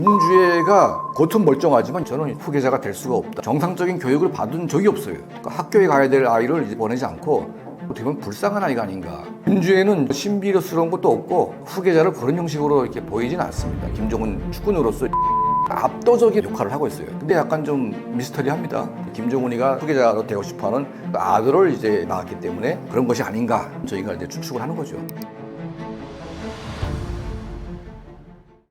김주애가 겉은 멀쩡하지만 저는 후계자가 될 수가 없다. 정상적인 교육을 받은 적이 없어요. 그러니까 학교에 가야 될 아이를 이제 보내지 않고 어떻게 보면 불쌍한 아이가 아닌가. 김주애는 신비스러운 것도 없고 후계자를 그런 형식으로 이렇게 보이진 않습니다. 김정은 축구인으로서 압도적인 역할을 하고 있어요. 근데 약간 좀 미스터리합니다. 김정은이가 후계자로 되고 싶어하는 아들을 이제 낳았기 때문에 그런 것이 아닌가 저희가 이제 추측을 하는 거죠.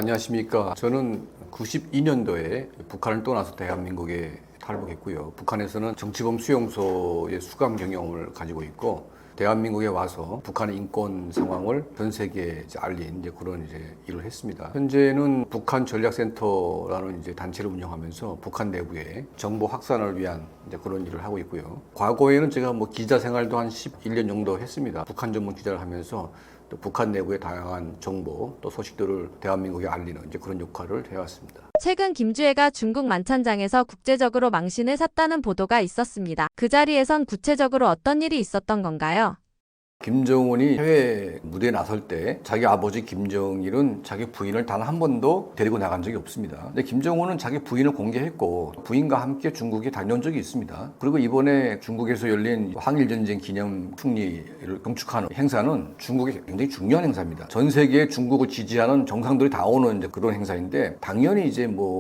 안녕하십니까. 저는 92년도에 북한을 떠나서 대한민국에 탈북했고요. 북한에서는 정치범 수용소의 수감 경험을 가지고 있고 대한민국에 와서 북한의 인권 상황을 전 세계에 알린 그런 일을 했습니다. 현재는 북한 전략센터라는 단체를 운영하면서 북한 내부에 정보 확산을 위한 그런 일을 하고 있고요. 과거에는 제가 기자 생활도 한 11년 정도 했습니다. 북한 전문 기자를 하면서 또 북한 내부의 다양한 정보 또 소식들을 대한민국에 알리는 그런 역할을 해왔습니다. 최근 김주애가 중국 만찬장에서 국제적으로 망신을 샀다는 보도가 있었습니다. 그 자리에선 구체적으로 어떤 일이 있었던 건가요? 김정은이 해외 무대에 나설 때 자기 아버지 김정일은 자기 부인을 단 한 번도 데리고 나간 적이 없습니다. 근데 김정은은 자기 부인을 공개했고 부인과 함께 중국에 다녀온 적이 있습니다. 그리고 이번에 중국에서 열린 항일전쟁 기념 승리를 경축하는 행사는 중국의 굉장히 중요한 행사입니다. 전 세계에 중국을 지지하는 정상들이 다 오는 그런 행사인데 당연히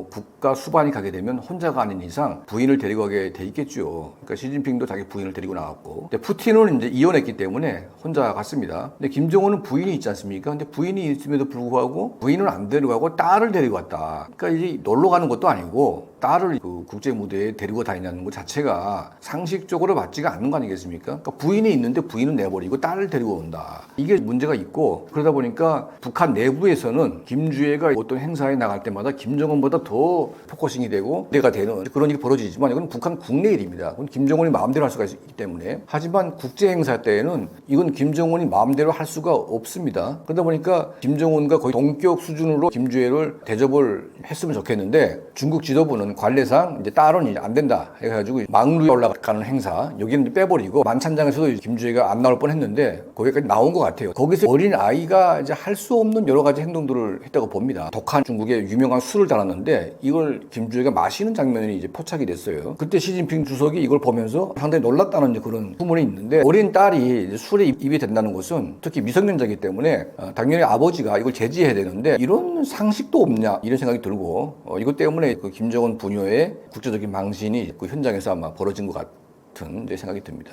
국가 수반이 가게 되면 혼자가 아닌 이상 부인을 데리고 가게 돼 있겠죠. 그러니까 시진핑도 자기 부인을 데리고 나갔고 근데 푸틴은 이혼했기 때문에 혼자 갔습니다. 근데 김정은은 부인이 있지 않습니까? 근데 부인이 있음에도 불구하고 부인은 안 데려가고 딸을 데리고 왔다. 그러니까 이제 놀러 가는 것도 아니고 딸을 국제 무대에 데리고 다니는 것 자체가 상식적으로 맞지가 않는 거 아니겠습니까? 그러니까 부인이 있는데 부인은 내버리고 딸을 데리고 온다. 이게 문제가 있고 그러다 보니까 북한 내부에서는 김주애가 어떤 행사에 나갈 때마다 김정은보다 더 포커싱이 되고 내가 되는 그런 일이 벌어지지만 이건 북한 국내 일입니다. 그건 김정은이 마음대로 할 수가 있기 때문에 하지만 국제 행사 때에는 이건 김정은이 마음대로 할 수가 없습니다. 그러다 보니까 김정은과 거의 동격 수준으로 김주애를 대접을 했으면 좋겠는데 중국 지도부는 관례상 딸은 안 된다 해가지고 망루에 올라가는 행사 여기는 빼버리고 만찬장에서도 김주애가 안 나올 뻔했는데 거기까지 나온 것 같아요. 거기서 어린 아이가 할 수 없는 여러 가지 행동들을 했다고 봅니다. 독한 중국의 유명한 술을 달았는데 이걸 김주애가 마시는 장면이 포착이 됐어요. 그때 시진핑 주석이 이걸 보면서 상당히 놀랐다는 그런 소문이 있는데 어린 딸이 술에 입이 된다는 것은 특히 미성년자이기 때문에 당연히 아버지가 이걸 제지해야 되는데 이런 상식도 없냐 이런 생각이 들고 이것 때문에 김정은 부녀의 국제적인 망신이 현장에서 아마 벌어진 것 같은 생각이 듭니다.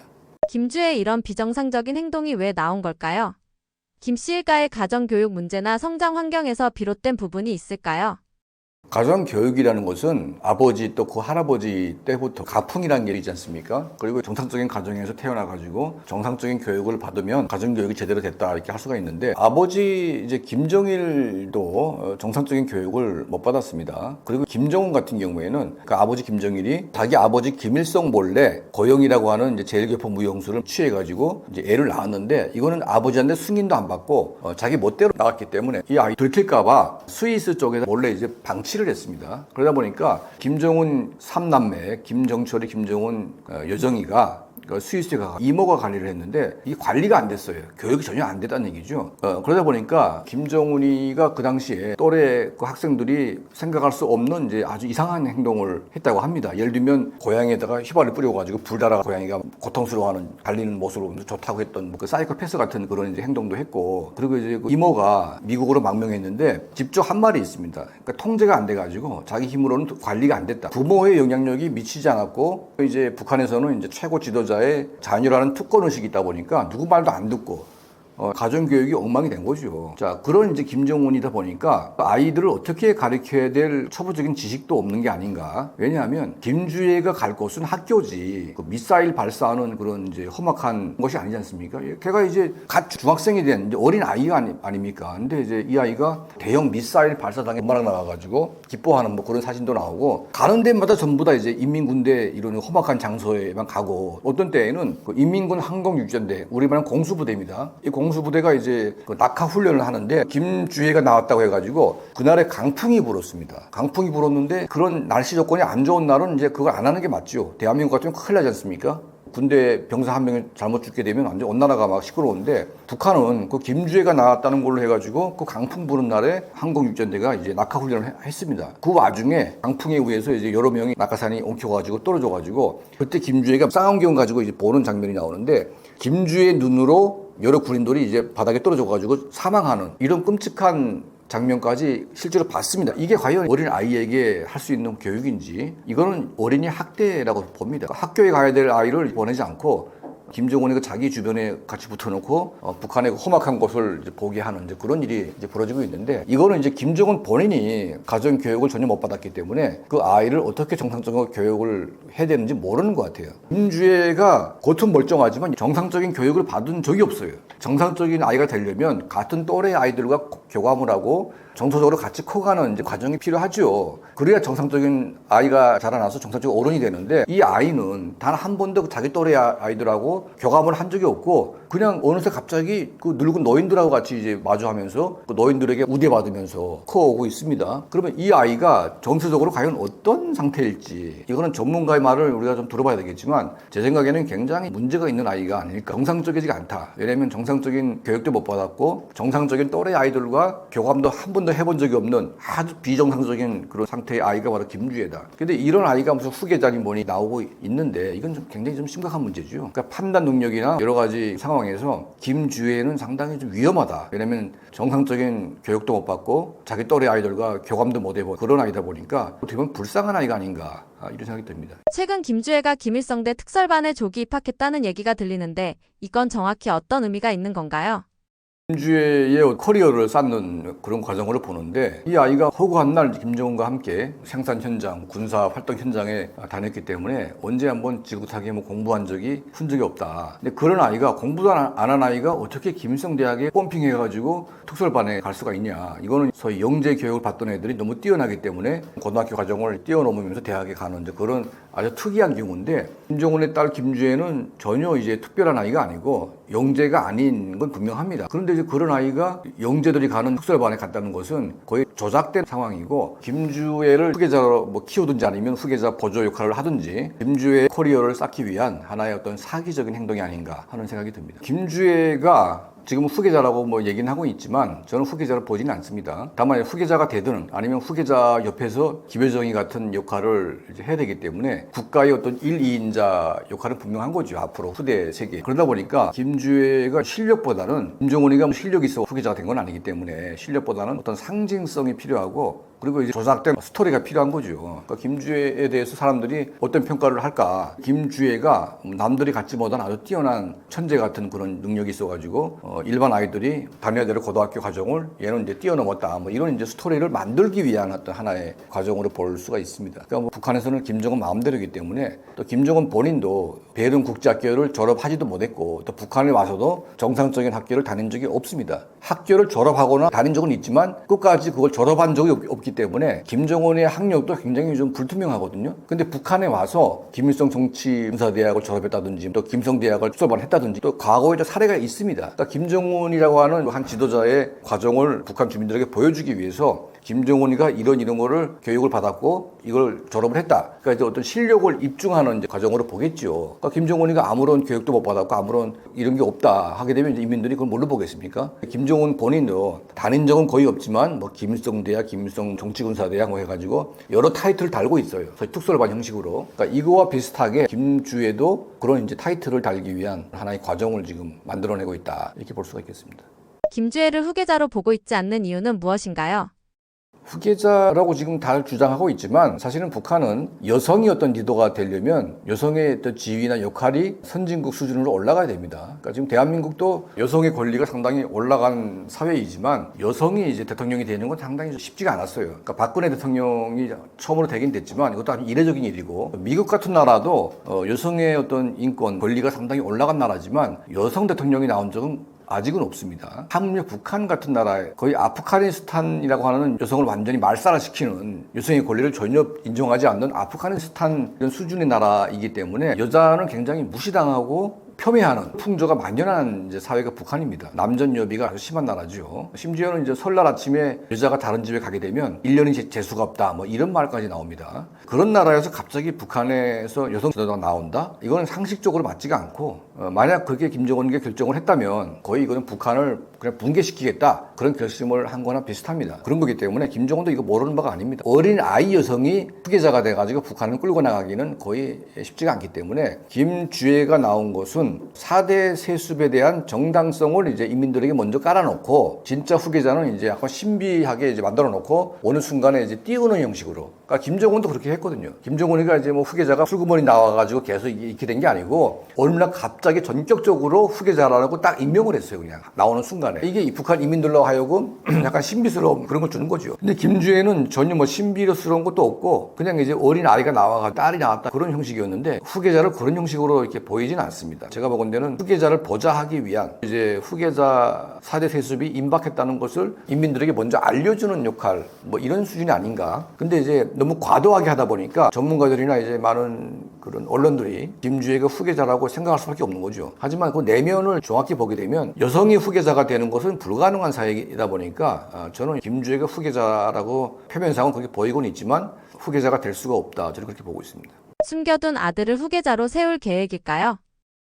김주애의 이런 비정상적인 행동이 왜 나온 걸까요? 김 씨 일가의 가정교육 문제나 성장 환경에서 비롯된 부분이 있을까요? 가정교육이라는 것은 아버지 또 그 할아버지 때부터 가풍이라는 게 있지 않습니까? 그리고 정상적인 가정에서 태어나가지고 정상적인 교육을 받으면 가정교육이 제대로 됐다 이렇게 할 수가 있는데 아버지 김정일도 정상적인 교육을 못 받았습니다. 그리고 김정은 같은 경우에는 그 아버지 김정일이 자기 아버지 김일성 몰래 고영이라고 하는 제1교포 무용수를 취해가지고 애를 낳았는데 이거는 아버지한테 승인도 안 받고 자기 멋대로 나왔기 때문에 이 아이 들킬까봐 스위스 쪽에서 몰래 방치를 했습니다. 그러다 보니까 김정은 3남매 김정철이 김정은 여정이가 스위스에 가 이모가 관리를 했는데 이 관리가 안 됐어요. 교육이 전혀 안 됐다는 얘기죠. 그러다 보니까 김정은이가 그 당시에 또래 학생들이 생각할 수 없는 아주 이상한 행동을 했다고 합니다. 예를 들면 고양이에다가 휘발을 뿌려가지고 불 달아 고양이가 고통스러워하는 달리는 모습으로 좋다고 했던 그 사이코패스 같은 그런 행동도 했고 그리고 그 이모가 미국으로 망명했는데 집조 한 마리 있습니다. 그러니까 통제가 안 돼가지고 자기 힘으로는 관리가 안 됐다. 부모의 영향력이 미치지 않았고 북한에서는 최고 지도자 자녀라는 특권의식이 있다 보니까 누구 말도 안 듣고 가정교육이 엉망이 된 거죠. 자, 그런 김정은이다 보니까 아이들을 어떻게 가르쳐야 될 초보적인 지식도 없는 게 아닌가. 왜냐하면 김주애가 갈 곳은 학교지. 미사일 발사하는 그런 험악한 것이 아니지 않습니까? 걔가 갓 중학생이 된 어린 아이가 아닙니까? 근데 이 아이가 대형 미사일 발사당에 엄마랑 나가가지고 기뻐하는 그런 사진도 나오고 가는 데마다 전부 다 인민군대 이런 험악한 장소에만 가고 어떤 때에는 인민군 항공육전대 우리 말은 공수부대입니다. 이 공수부대가 낙하 훈련을 하는데 김주애가 나왔다고 해가지고 그날에 강풍이 불었습니다. 강풍이 불었는데 그런 날씨 조건이 안 좋은 날은 그걸 안 하는 게 맞죠. 대한민국 같으면 큰일 나지 않습니까? 군대 병사 한 명이 잘못 죽게 되면 완전 온 나라가 막 시끄러운데 북한은 그 김주애가 나왔다는 걸로 해가지고 그 강풍 부는 날에 항공육전대가 이제 낙하 훈련을 했습니다. 그 와중에 강풍에 의해서 이제 여러 명이 낙하산이 엉켜가지고 떨어져가지고 그때 김주애가 쌍안경 가지고 이제 보는 장면이 나오는데 김주애 눈으로 여러 군인들이 이제 바닥에 떨어져가지고 사망하는 이런 끔찍한 장면까지 실제로 봤습니다. 이게 과연 어린 아이에게 할 수 있는 교육인지 이거는 어린이 학대라고 봅니다. 학교에 가야 될 아이를 보내지 않고 김정은이 자기 주변에 같이 붙어놓고 북한의 험악한 것을 이제 보게 하는 이제 그런 일이 이제 벌어지고 있는데 이거는 이제 김정은 본인이 가정 교육을 전혀 못 받았기 때문에 그 아이를 어떻게 정상적인 교육을 해야 되는지 모르는 것 같아요. 김주애가 겉은 멀쩡하지만 정상적인 교육을 받은 적이 없어요. 정상적인 아이가 되려면 같은 또래 아이들과 교감을 하고 정서적으로 같이 커가는 이제 과정이 필요하죠. 그래야 정상적인 아이가 자라나서 정상적인 어른이 되는데 이 아이는 단 한 번도 자기 또래 아이들하고 교감을 한 적이 없고 그냥 어느새 갑자기 그 늙은 노인들하고 같이 이제 마주하면서 그 노인들에게 우대받으면서 커오고 있습니다. 그러면 이 아이가 정서적으로 과연 어떤 상태일지 이거는 전문가의 말을 우리가 좀 들어봐야 되겠지만 제 생각에는 굉장히 문제가 있는 아이가 아닐까. 정상적이지 않다. 왜냐하면 정상적인 교육도 못 받았고 정상적인 또래 아이들과 교감도 한 번도 해본 적이 없는 아주 비정상적인 그런 상태의 아이가 바로 김주애다. 근데 이런 아이가 무슨 후계자니 뭐니 나오고 있는데 이건 좀 굉장히 좀 심각한 문제죠. 그러니까 판단 능력이나 여러 가지 상황에서 김주애는 상당히 좀 위험하다. 왜냐면 정상적인 교육도 못 받고 자기 또래 아이들과 교감도 못 해본 그런 아이다 보니까 어떻게 보면 불쌍한 아이가 아닌가 이런 생각이 듭니다. 최근 김주애가 김일성대 특설반에 조기 입학했다는 얘기가 들리는데 이건 정확히 어떤 의미가 있는 건가요? 김주애의 커리어를 쌓는 그런 과정을 보는데 이 아이가 허구한 날 김정은과 함께 생산 현장, 군사 활동 현장에 다녔기 때문에 언제 한번 지긋하게 공부한 적이 푼 적이 없다. 근데 그런 아이가 공부도 안 한 아이가 어떻게 김일성 대학에 펌핑해가지고 특설반에 갈 수가 있냐. 이거는 소위 영재 교육을 받던 애들이 너무 뛰어나기 때문에 고등학교 과정을 뛰어넘으면서 대학에 가는 그런 아주 특이한 경우인데 김정은의 딸 김주애는 전혀 이제 특별한 아이가 아니고 영재가 아닌 건 분명합니다. 그런데 이제 그런 아이가 영재들이 가는 특설반에 갔다는 것은 거의 조작된 상황이고 김주애를 후계자로 키우든지 아니면 후계자 보조 역할을 하든지 김주애의 커리어를 쌓기 위한 하나의 어떤 사기적인 행동이 아닌가 하는 생각이 듭니다. 김주애가 지금은 후계자라고 얘기는 하고 있지만 저는 후계자를 보지는 않습니다. 다만 후계자가 되든 아니면 후계자 옆에서 김여정이 같은 역할을 이제 해야 되기 때문에 국가의 어떤 1, 2인자 역할은 분명한 거죠. 앞으로 후대 세계. 그러다 보니까 김주애가 실력보다는 김정은이가 실력이 있어 후계자가 된 건 아니기 때문에 실력보다는 어떤 상징성이 필요하고 그리고 이제 조작된 스토리가 필요한 거죠. 그러니까 김주애에 대해서 사람들이 어떤 평가를 할까? 김주애가 남들이 갖지 못한 아주 뛰어난 천재 같은 그런 능력이 있어가지고 일반 아이들이 다녀야 될 고등학교 과정을 얘는 이제 뛰어넘었다. 이런 이제 스토리를 만들기 위한 어떤 하나의 과정으로 볼 수가 있습니다. 그러니까 북한에서는 김정은 마음대로이기 때문에 또 김정은 본인도 베른 국제학교를 졸업하지도 못했고 또 북한에 와서도 정상적인 학교를 다닌 적이 없습니다. 학교를 졸업하거나 다닌 적은 있지만 끝까지 그걸 졸업한 적이 없기 때문에 김정은의 학력도 굉장히 좀 불투명하거든요. 근데 북한에 와서 김일성 정치군사대학을 졸업했다든지 또 김성대학을 수업을 했다든지 또 과거에 사례가 있습니다. 그러니까 김정은이라고 하는 한 지도자의 과정을 북한 주민들에게 보여주기 위해서 김정은이가 이런 거를 교육을 받았고 이걸 졸업을 했다. 그러니까 이제 어떤 실력을 입증하는 이제 과정으로 보겠죠. 그러니까 김정은이가 아무런 교육도 못 받았고 아무런 이런 게 없다 하게 되면 이제 인민들이 그걸 뭘로 보겠습니까? 김정은 본인도 다닌 적은 거의 없지만 김일성 대학, 김일성 정치군사대학 해가지고 여러 타이틀을 달고 있어요. 특설반 형식으로. 그러니까 이거와 비슷하게 김주애도 그런 이제 타이틀을 달기 위한 하나의 과정을 지금 만들어내고 있다. 이렇게 볼 수가 있겠습니다. 김주애를 후계자로 보고 있지 않는 이유는 무엇인가요? 후계자라고 지금 다 주장하고 있지만 사실은 북한은 여성이 어떤 리더가 되려면 여성의 어떤 지위나 역할이 선진국 수준으로 올라가야 됩니다. 그러니까 지금 대한민국도 여성의 권리가 상당히 올라간 사회이지만 여성이 이제 대통령이 되는 건 상당히 쉽지가 않았어요. 그러니까 박근혜 대통령이 처음으로 되긴 됐지만 이것도 아주 이례적인 일이고 미국 같은 나라도 여성의 어떤 인권 권리가 상당히 올라간 나라지만 여성 대통령이 나온 적은 아직은 없습니다. 하물며 북한 같은 나라에 거의 아프가니스탄이라고 하는 여성을 완전히 말살시키는 여성의 권리를 전혀 인정하지 않는 아프가니스탄 이런 수준의 나라이기 때문에 여자는 굉장히 무시당하고 폄훼하는 풍조가 만연한 이제 사회가 북한입니다. 남전여비가 아주 심한 나라죠. 심지어는 이제 설날 아침에 여자가 다른 집에 가게 되면 1년이 재수가 없다 뭐 이런 말까지 나옵니다. 그런 나라에서 갑자기 북한에서 여성 지도자가 나온다? 이거는 상식적으로 맞지가 않고 만약 그게 김정은이 결정을 했다면 거의 이거는 북한을 그냥 붕괴시키겠다 그런 결심을 한 거나 비슷합니다. 그런 거기 때문에 김정은도 이거 모르는 바가 아닙니다. 어린 아이 여성이 후계자가 돼가지고 북한을 끌고 나가기는 거의 쉽지가 않기 때문에 김주애가 나온 것은 4대 세습에 대한 정당성을 이제 인민들에게 먼저 깔아놓고 진짜 후계자는 이제 약간 신비하게 이제 만들어 놓고 어느 순간에 이제 띄우는 형식으로. 그러니까 김정은도 그렇게 했거든요. 김정은이가 이제 뭐 후계자가 술구머니 나와가지고 계속 이렇게 된 게 아니고 어느 날 갑자기 전격적으로 후계자라고 딱 임명을 했어요. 그냥 나오는 순간에. 이게 북한 인민들로 하여금 약간 신비스러운 그런 걸 주는 거죠. 근데 김주애는 전혀 뭐 신비스러운 것도 없고 그냥 이제 어린 아이가 나와가 딸이 나왔다 그런 형식이었는데 후계자를 그런 형식으로 이렇게 보이진 않습니다. 제가 보건대는 후계자를 보좌하기 위한 이제 후계자 4대 세습이 임박했다는 것을 인민들에게 먼저 알려주는 역할 뭐 이런 수준이 아닌가. 근데 이제 너무 과도하게 하다 보니까 전문가들이나 이제 많은 그런 언론들이 김주애가 후계자라고 생각할 수밖에 없는 거죠. 하지만 그 내면을 정확히 보게 되면 여성이 후계자가 되는 것은 불가능한 사회이다 보니까 저는 김주애가 후계자라고 표면상은 그렇게 보이고는 있지만 후계자가 될 수가 없다. 저는 그렇게 보고 있습니다. 숨겨둔 아들을 후계자로 세울 계획일까요?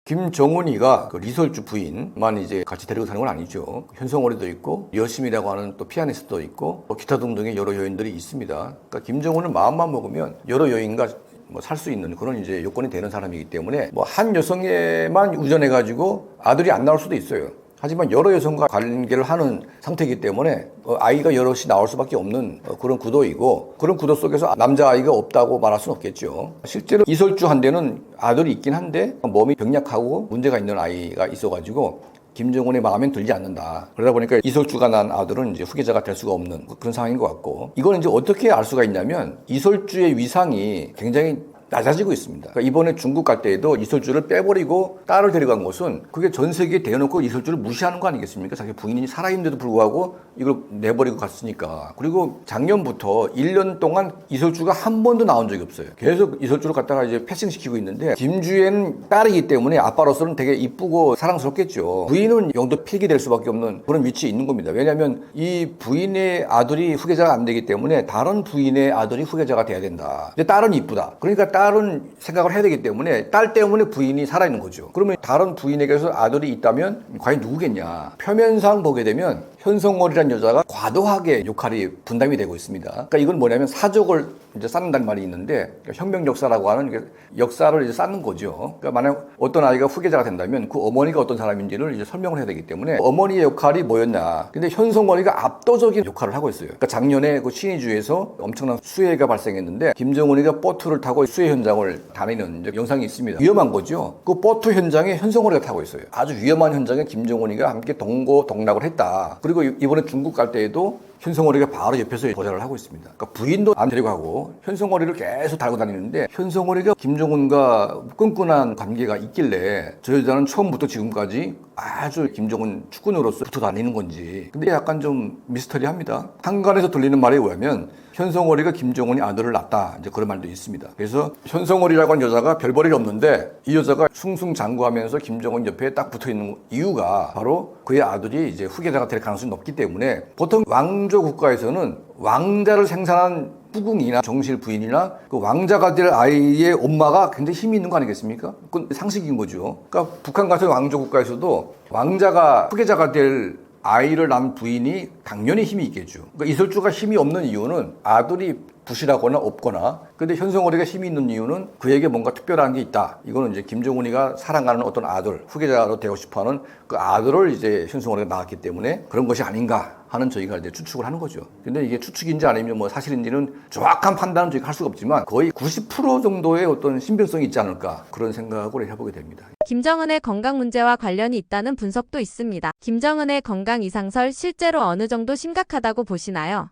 김정은이가 그 리설주 부인만 이제 같이 데리고 사는 건 아니죠. 현성월이도 있고 여심이라고 하는 또 피아니스트도 있고 또 기타 등등의 여러 여인들이 있습니다. 그러니까 김정은은 마음만 먹으면 여러 여인과 뭐 살 수 있는 그런 이제 요건이 되는 사람이기 때문에 뭐 한 여성에만 우전해가지고 아들이 안 나올 수도 있어요. 하지만 여러 여성과 관계를 하는 상태이기 때문에 아이가 여럿이 나올 수밖에 없는 그런 구도이고 그런 구도 속에서 남자아이가 없다고 말할 수는 없겠죠. 실제로 이설주한테는 아들이 있긴 한데 몸이 병약하고 문제가 있는 아이가 있어가지고 김정은의 마음엔 들지 않는다. 그러다 보니까 이설주가 난 아들은 이제 후계자가 될 수가 없는 그런 상황인 것 같고 이거는 이제 어떻게 알 수가 있냐면 이설주의 위상이 굉장히 낮아지고 있습니다. 그러니까 이번에 중국 갈 때에도 이설주를 빼버리고 딸을 데려간 것은 그게 전 세계에 대놓고 이설주를 무시하는 거 아니겠습니까? 자기 부인이 살아있는데도 불구하고 이걸 내버리고 갔으니까. 그리고 작년부터 1년 동안 이설주가 한 번도 나온 적이 없어요. 계속 이설주를 갖다가 이제 패싱시키고 있는데 김주애는 딸이기 때문에 아빠로서는 되게 이쁘고 사랑스럽겠죠. 부인은 영도 폐기될 수밖에 없는 그런 위치에 있는 겁니다. 왜냐하면 이 부인의 아들이 후계자가 안 되기 때문에 다른 부인의 아들이 후계자가 돼야 된다. 근데 딸은 이쁘다. 그러니까 딸은 생각을 해야 되기 때문에 딸 때문에 부인이 살아있는 거죠. 그러면 다른 부인에게서 아들이 있다면 과연 누구겠냐. 표면상 보게 되면 현성월이라는 여자가 과도하게 역할이 분담이 되고 있습니다. 그러니까 이건 뭐냐면 사족을 이제 쌓는다는 말이 있는데 혁명 역사라고 하는 역사를 이제 쌓는 거죠. 그러니까 만약 어떤 아이가 후계자가 된다면 그 어머니가 어떤 사람인지를 이제 설명을 해야 되기 때문에 어머니의 역할이 뭐였냐. 근데 현성월이가 압도적인 역할을 하고 있어요. 그러니까 작년에 그 신의주에서 엄청난 수해가 발생했는데 김정은이가 보트를 타고 수해 현장을 다니는 이제 영상이 있습니다. 위험한 거죠. 그 보트 현장에 현성월이가 타고 있어요. 아주 위험한 현장에 김정은이가 함께 동고동락을 했다. 그리고 이번에 중국 갈 때에도 현성월이가 바로 옆에서 보좌를 하고 있습니다. 그러니까 부인도 안 데리고 가고 현성월이를 계속 달고 다니는데 현성월이가 김정은과 끈끈한 관계가 있길래 저 여자는 처음부터 지금까지 아주 김정은 축구녀로서 붙어 다니는 건지 근데 약간 좀 미스터리합니다. 한간에서 들리는 말에 의하면 현성월이가 김정은이 아들을 낳았다 이제 그런 말도 있습니다. 그래서 현성월이라고 하는 여자가 별 볼일이 없는데 이 여자가 숭숭장구하면서 김정은 옆에 딱 붙어 있는 이유가 바로 그의 아들이 이제 후계자가 될 가능성이 높기 때문에 보통 왕조 국가에서는 왕자를 생산한 후궁이나 정실 부인이나 그 왕자가 될 아이의 엄마가 굉장히 힘이 있는 거 아니겠습니까? 그건 상식인 거죠. 그러니까 북한 같은 왕조 국가에서도 왕자가 후계자가 될 아이를 낳은 부인이 당연히 힘이 있겠죠. 그러니까 이설주가 힘이 없는 이유는 아들이 부실하거나 없거나 근데 현성월이가 힘이 있는 이유는 그에게 뭔가 특별한 게 있다. 이거는 이제 김정은이가 사랑하는 어떤 아들, 후계자로 되고 싶어하는 그 아들을 이제 현성월이가 낳았기 때문에 그런 것이 아닌가 하는 저희가 이제 추측을 하는 거죠. 근데 이게 추측인지 아니면 뭐 사실인지는 정확한 판단은 저희가 할 수가 없지만 거의 90% 정도의 어떤 신빙성이 있지 않을까 그런 생각을 해보게 됩니다. 김정은의 건강 문제와 관련이 있다는 분석도 있습니다. 김정은의 건강 이상설 실제로 어느 정도 심각하다고 보시나요?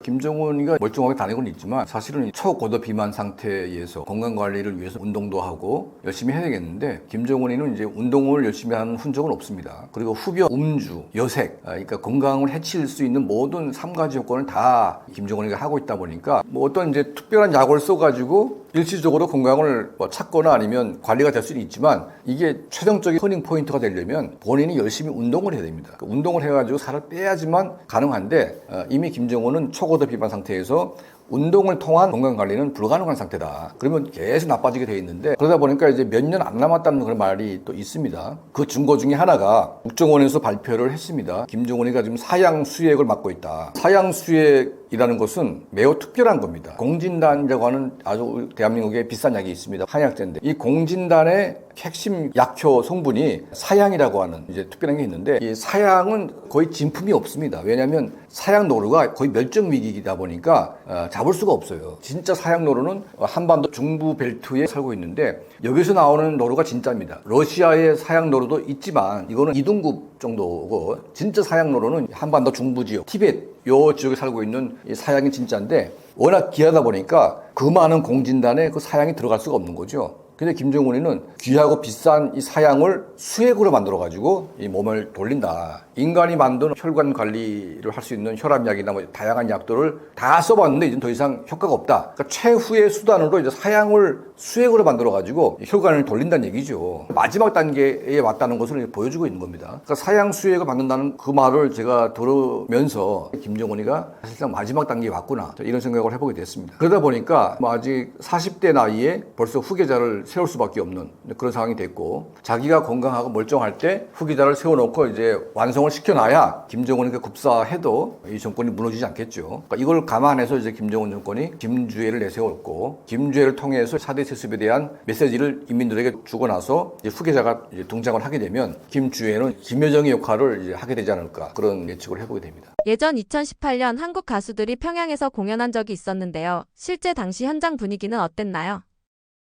김정은이가 멀쩡하게 다니고는 있지만 사실은 초고도 비만 상태에서 건강관리를 위해서 운동도 하고 열심히 해야 되겠는데 김정은이는 이제 운동을 열심히 하는 흔적은 없습니다. 그리고 흡연, 음주, 여색 그러니까 건강을 해칠 수 있는 모든 3가지 요건을 다 김정은이가 하고 있다 보니까 뭐 어떤 이제 특별한 약을 써가지고 일시적으로 건강을 찾거나 아니면 관리가 될 수는 있지만 이게 최종적인 터닝 포인트가 되려면 본인이 열심히 운동을 해야 됩니다. 운동을 해가지고 살을 빼야지만 가능한데 이미 김정은은 초고도 비만 상태에서 운동을 통한 건강관리는 불가능한 상태다. 그러면 계속 나빠지게 돼 있는데 그러다 보니까 이제 몇 년 안 남았다는 그런 말이 또 있습니다. 그 증거 중에 하나가 국정원에서 발표를 했습니다. 김정은이가 지금 사양수액을 맡고 있다. 사양수액이라는 것은 매우 특별한 겁니다. 공진단이라고 하는 아주 대한민국에 비싼 약이 있습니다. 한약제인데 이 공진단의 핵심 약효 성분이 사양이라고 하는 이제 특별한 게 있는데 이 사양은 거의 진품이 없습니다. 왜냐하면 사양노루가 거의 멸종 위기이다 보니까 잡을 수가 없어요. 진짜 사양노루는 한반도 중부 벨트에 살고 있는데 여기서 나오는 노루가 진짜입니다. 러시아의 사양노루도 있지만 이거는 2등급 정도고 진짜 사양노루는 한반도 중부 지역, 티벳 요 지역에 살고 있는 이 사양이 진짜인데 워낙 귀하다 보니까 그 많은 공진단에 그 사양이 들어갈 수가 없는 거죠. 근데 김정은이는 귀하고 비싼 이 사양을 수액으로 만들어가지고 이 몸을 돌린다. 인간이 만든 혈관 관리를 할 수 있는 혈압약이나 뭐 다양한 약들을 다 써봤는데 이제 더 이상 효과가 없다. 그러니까 최후의 수단으로 이제 사양을 수액으로 만들어가지고 혈관을 돌린다는 얘기죠. 마지막 단계에 왔다는 것을 보여주고 있는 겁니다. 그러니까 사양 수액을 만든다는 그 말을 제가 들으면서 김정은이가 사실상 마지막 단계에 왔구나. 이런 생각을 해보게 됐습니다. 그러다 보니까 뭐 아직 40대 나이에 벌써 후계자를 세울 수밖에 없는 그런 상황이 됐고 자기가 건강하고 멀쩡할 때 후계자를 세워놓고 이제 완성을 시켜놔야 김정은이가 급사해도 이 정권이 무너지지 않겠죠. 그러니까 이걸 감안해서 이제 김정은 정권이 김주애를 내세웠고 김주애를 통해서 4대 세습에 대한 메시지를 인민들에게 주고 나서 이제 후계자가 이제 등장을 하게 되면 김주애는 김여정의 역할을 이제 하게 되지 않을까 그런 예측을 해보게 됩니다. 예전 2018년 한국 가수들이 평양에서 공연한 적이 있었는데요. 실제 당시 현장 분위기는 어땠나요?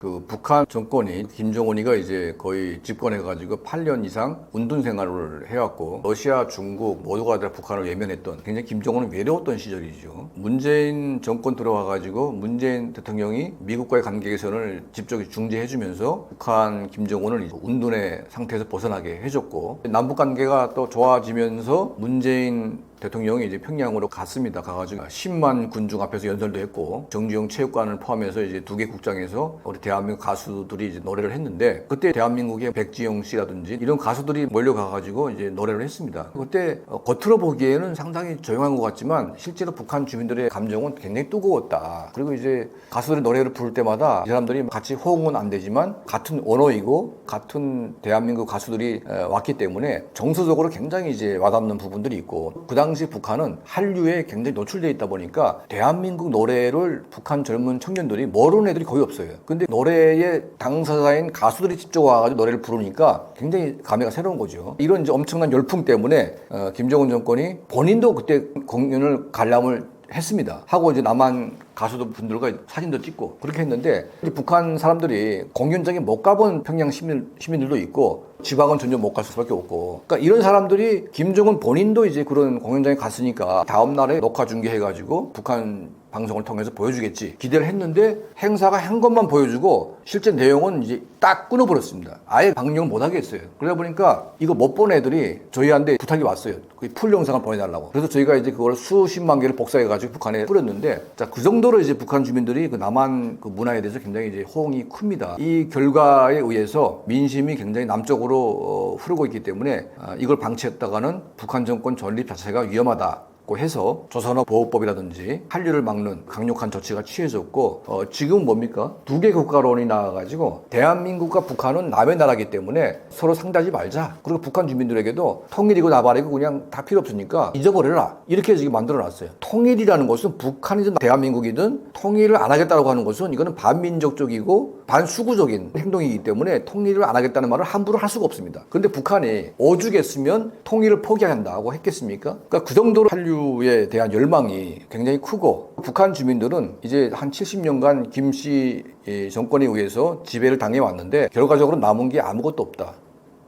그 북한 정권이 김정은이가 이제 거의 집권해가지고 8년 이상 운둔 생활을 해왔고 러시아, 중국 모두가 다 북한을 외면했던 굉장히 김정은은 외로웠던 시절이죠. 문재인 정권 들어와가지고 문재인 대통령이 미국과의 관계 개선을 집중적으로 중재해주면서 북한 김정은을 이제 운둔의 상태에서 벗어나게 해줬고 남북 관계가 또 좋아지면서 문재인 대통령이 이제 평양으로 갔습니다. 가가지고 10만 군중 앞에서 연설도 했고 정주영 체육관을 포함해서 이제 2개 국장에서 우리 대한민국 가수들이 이제 노래를 했는데 그때 대한민국의 백지영 씨라든지 이런 가수들이 몰려가가지고 이제 노래를 했습니다. 그때 겉으로 보기에는 상당히 조용한 것 같지만 실제로 북한 주민들의 감정은 굉장히 뜨거웠다. 그리고 이제 가수들이 노래를 부를 때마다 이 사람들이 같이 호응은 안 되지만 같은 언어이고 같은 대한민국 가수들이 왔기 때문에 정서적으로 굉장히 이제 와닿는 부분들이 있고 그 당시 북한은 한류에 굉장히 노출되어 있다 보니까 대한민국 노래를 북한 젊은 청년들이 모르는 애들이 거의 없어요. 근데 노래의 당사자인 가수들이 직접 와가지고 노래를 부르니까 굉장히 감회가 새로운 거죠. 이런 이제 엄청난 열풍 때문에 김정은 정권이 본인도 그때 공연을 관람을 했습니다. 하고 이제 남한 가수들 분들과 사진도 찍고 그렇게 했는데 북한 사람들이 공연장에 못 가본 평양 시민들도 있고 지방은 전혀 못 갈 수밖에 없고 그러니까 이런 사람들이 김정은 본인도 이제 그런 공연장에 갔으니까 다음 날에 녹화 중계해가지고 북한 방송을 통해서 보여주겠지 기대를 했는데 행사가 한 것만 보여주고 실제 내용은 이제 딱 끊어버렸습니다. 아예 방영을 못하게 했어요. 그러다 보니까 이거 못 본 애들이 저희한테 부탁이 왔어요. 그 풀 영상을 보내달라고. 그래서 저희가 이제 그걸 수십만 개를 복사해가지고 북한에 뿌렸는데 자, 그 정도로 이제 북한 주민들이 그 남한 그 문화에 대해서 굉장히 이제 호응이 큽니다. 이 결과에 의해서 민심이 굉장히 남쪽으로 흐르고 있기 때문에 이걸 방치했다가는 북한 정권 존립 자체가 위험하다. 해서 조선업 보호법이라든지 한류를 막는 강력한 조치가 취해졌고 지금 뭡니까? 2개 국가론이 나와가지고 대한민국과 북한은 남의 나라기 때문에 서로 상대하지 말자. 그리고 북한 주민들에게도 통일이고 나발이고 그냥 다 필요 없으니까 잊어버려라. 이렇게 지금 만들어놨어요. 통일이라는 것은 북한이든 대한민국이든 통일을 안 하겠다고 하는 것은 이거는 반민족적이고 반수구적인 행동이기 때문에 통일을 안 하겠다는 말을 함부로 할 수가 없습니다. 그런데 북한이 오죽했으면 통일을 포기한다고 했겠습니까? 그러니까 그 정도로 한류 에 대한 열망이 굉장히 크고 북한 주민들은 이제 한 70년간 김씨 정권에 의해서 지배를 당해왔는데 결과적으로 남은 게 아무것도 없다.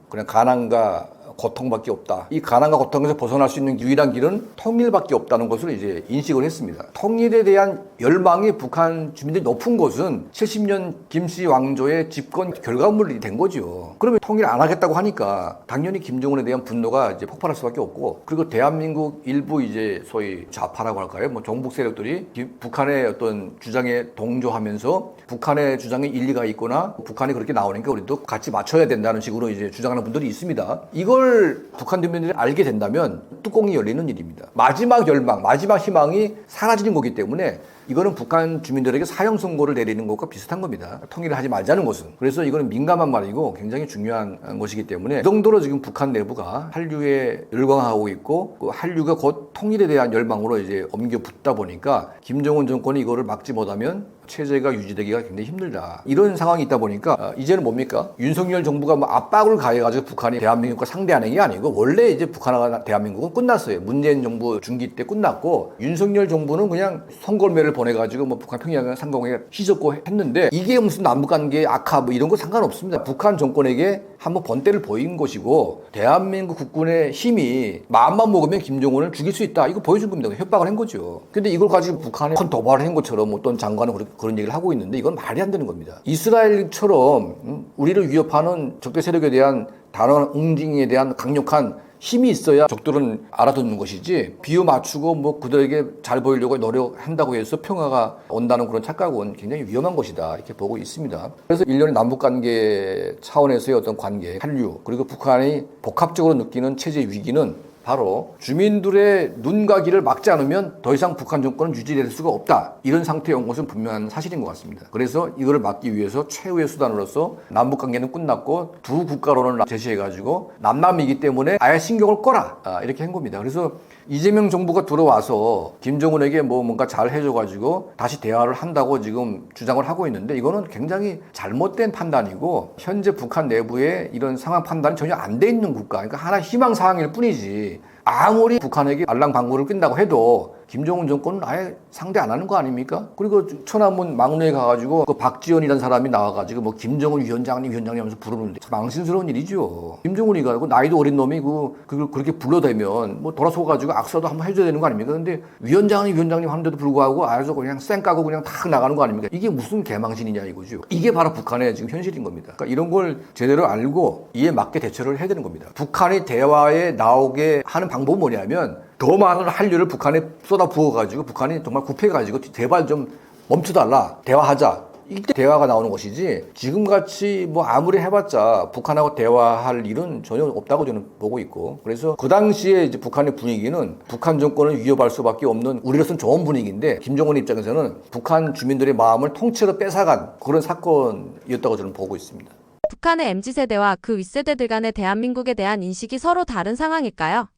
그냥 가난과 고통밖에 없다. 이 가난과 고통에서 벗어날 수 있는 유일한 길은 통일밖에 없다는 것을 이제 인식을 했습니다. 통일에 대한 열망이 북한 주민들이 높은 것은 70년 김씨 왕조의 집권 결과물이 된 거죠. 그러면 통일 안 하겠다고 하니까 당연히 김정은에 대한 분노가 이제 폭발할 수밖에 없고, 그리고 대한민국 일부 이제 소위 좌파라고 할까요? 뭐 종북 세력들이 북한의 어떤 주장에 동조하면서 북한의 주장에 일리가 있거나 북한이 그렇게 나오니까 우리도 같이 맞춰야 된다는 식으로 이제 주장하는 분들이 있습니다. 이걸 북한 주민들이 알게 된다면 뚜껑이 열리는 일입니다. 마지막 열망, 마지막 희망이 사라지는 거기 때문에 이거는 북한 주민들에게 사형 선고를 내리는 것과 비슷한 겁니다. 통일을 하지 말자는 것은. 그래서 이거는 민감한 말이고 굉장히 중요한 것이기 때문에 그 정도로 지금 북한 내부가 한류에 열광하고 있고, 그 한류가 곧 통일에 대한 열망으로 이제 옮겨 붙다 보니까 김정은 정권이 이거를 막지 못하면 체제가 유지되기가 굉장히 힘들다. 이런 상황이 있다 보니까 이제는 뭡니까? 윤석열 정부가 뭐 압박을 가해가지고 북한이 대한민국과 상대하는 게 아니고, 원래 이제 북한과 대한민국은 끝났어요. 문재인 정부 중기 때 끝났고, 윤석열 정부는 그냥 송골매를 보내가지고 뭐 북한 평양 상공에 휘젓고 했는데, 이게 무슨 남북관계 악화 뭐 이런 거 상관없습니다. 북한 정권에게 한번 번때를 보인 것이고, 대한민국 국군의 힘이 마음만 먹으면 김정은을 죽일 수 있다. 이거 보여준 겁니다. 협박을 한 거죠. 근데 이걸 가지고 북한에 큰 도발을 한 것처럼 어떤 장관은 그런 얘기를 하고 있는데, 이건 말이 안 되는 겁니다. 이스라엘처럼 우리를 위협하는 적대 세력에 대한 단호한 응징에 대한 강력한 힘이 있어야 적들은 알아듣는 것이지, 비유 맞추고 뭐 그들에게 잘 보이려고 노력한다고 해서 평화가 온다는 그런 착각은 굉장히 위험한 것이다, 이렇게 보고 있습니다. 그래서 일련의 남북관계 차원에서의 어떤 관계, 한류, 그리고 북한이 복합적으로 느끼는 체제 위기는 바로 주민들의 눈과 귀를 막지 않으면 더 이상 북한 정권은 유지될 수가 없다, 이런 상태에 온 것은 분명한 사실인 것 같습니다. 그래서 이거를 막기 위해서 최후의 수단으로서 남북관계는 끝났고 두 국가론을 제시해가지고 남남이기 때문에 아예 신경을 꺼라, 이렇게 한 겁니다. 그래서 이재명 정부가 들어와서 김정은에게 뭔가 잘 해줘가지고 다시 대화를 한다고 지금 주장을 하고 있는데, 이거는 굉장히 잘못된 판단이고, 현재 북한 내부에 이런 상황 판단이 전혀 안 돼 있는 국가, 그러니까 하나 희망사항일 뿐이지, 아무리 북한에게 알랑방구를 낀다고 해도 김정은 정권은 아예 상대 안 하는 거 아닙니까? 그리고 천안문 막루에 가가지고 그 박지원이라는 사람이 나와가지고 뭐 김정은 위원장님 하면서 부르는데 참 망신스러운 일이죠. 김정은이 가고 나이도 어린 놈이 그걸 그렇게 불러대면 뭐 돌아서가지고 악수도 한번 해줘야 되는 거 아닙니까? 근데 위원장님 하는데도 불구하고 알아서 그냥 쌩 까고 그냥 탁 나가는 거 아닙니까? 이게 무슨 개망신이냐 이거죠. 이게 바로 북한의 지금 현실인 겁니다. 그러니까 이런 걸 제대로 알고 이에 맞게 대처를 해야 되는 겁니다. 북한이 대화에 나오게 하는 방법은 뭐냐면, 더 많은 한류를 북한에 쏟아 부어가지고 북한이 정말 굽해가지고 제발 좀 멈춰달라, 대화하자, 이때 대화가 나오는 것이지, 지금같이 뭐 아무리 해봤자 북한하고 대화할 일은 전혀 없다고 저는 보고 있고, 그래서 그 당시에 이제 북한의 분위기는 북한 정권을 위협할 수밖에 없는 우리로서는 좋은 분위기인데, 김정은 입장에서는 북한 주민들의 마음을 통째로 뺏어간 그런 사건이었다고 저는 보고 있습니다. 북한의 MZ세대와 그 윗세대들 간의 대한민국에 대한 인식이 서로 다른 상황일까요?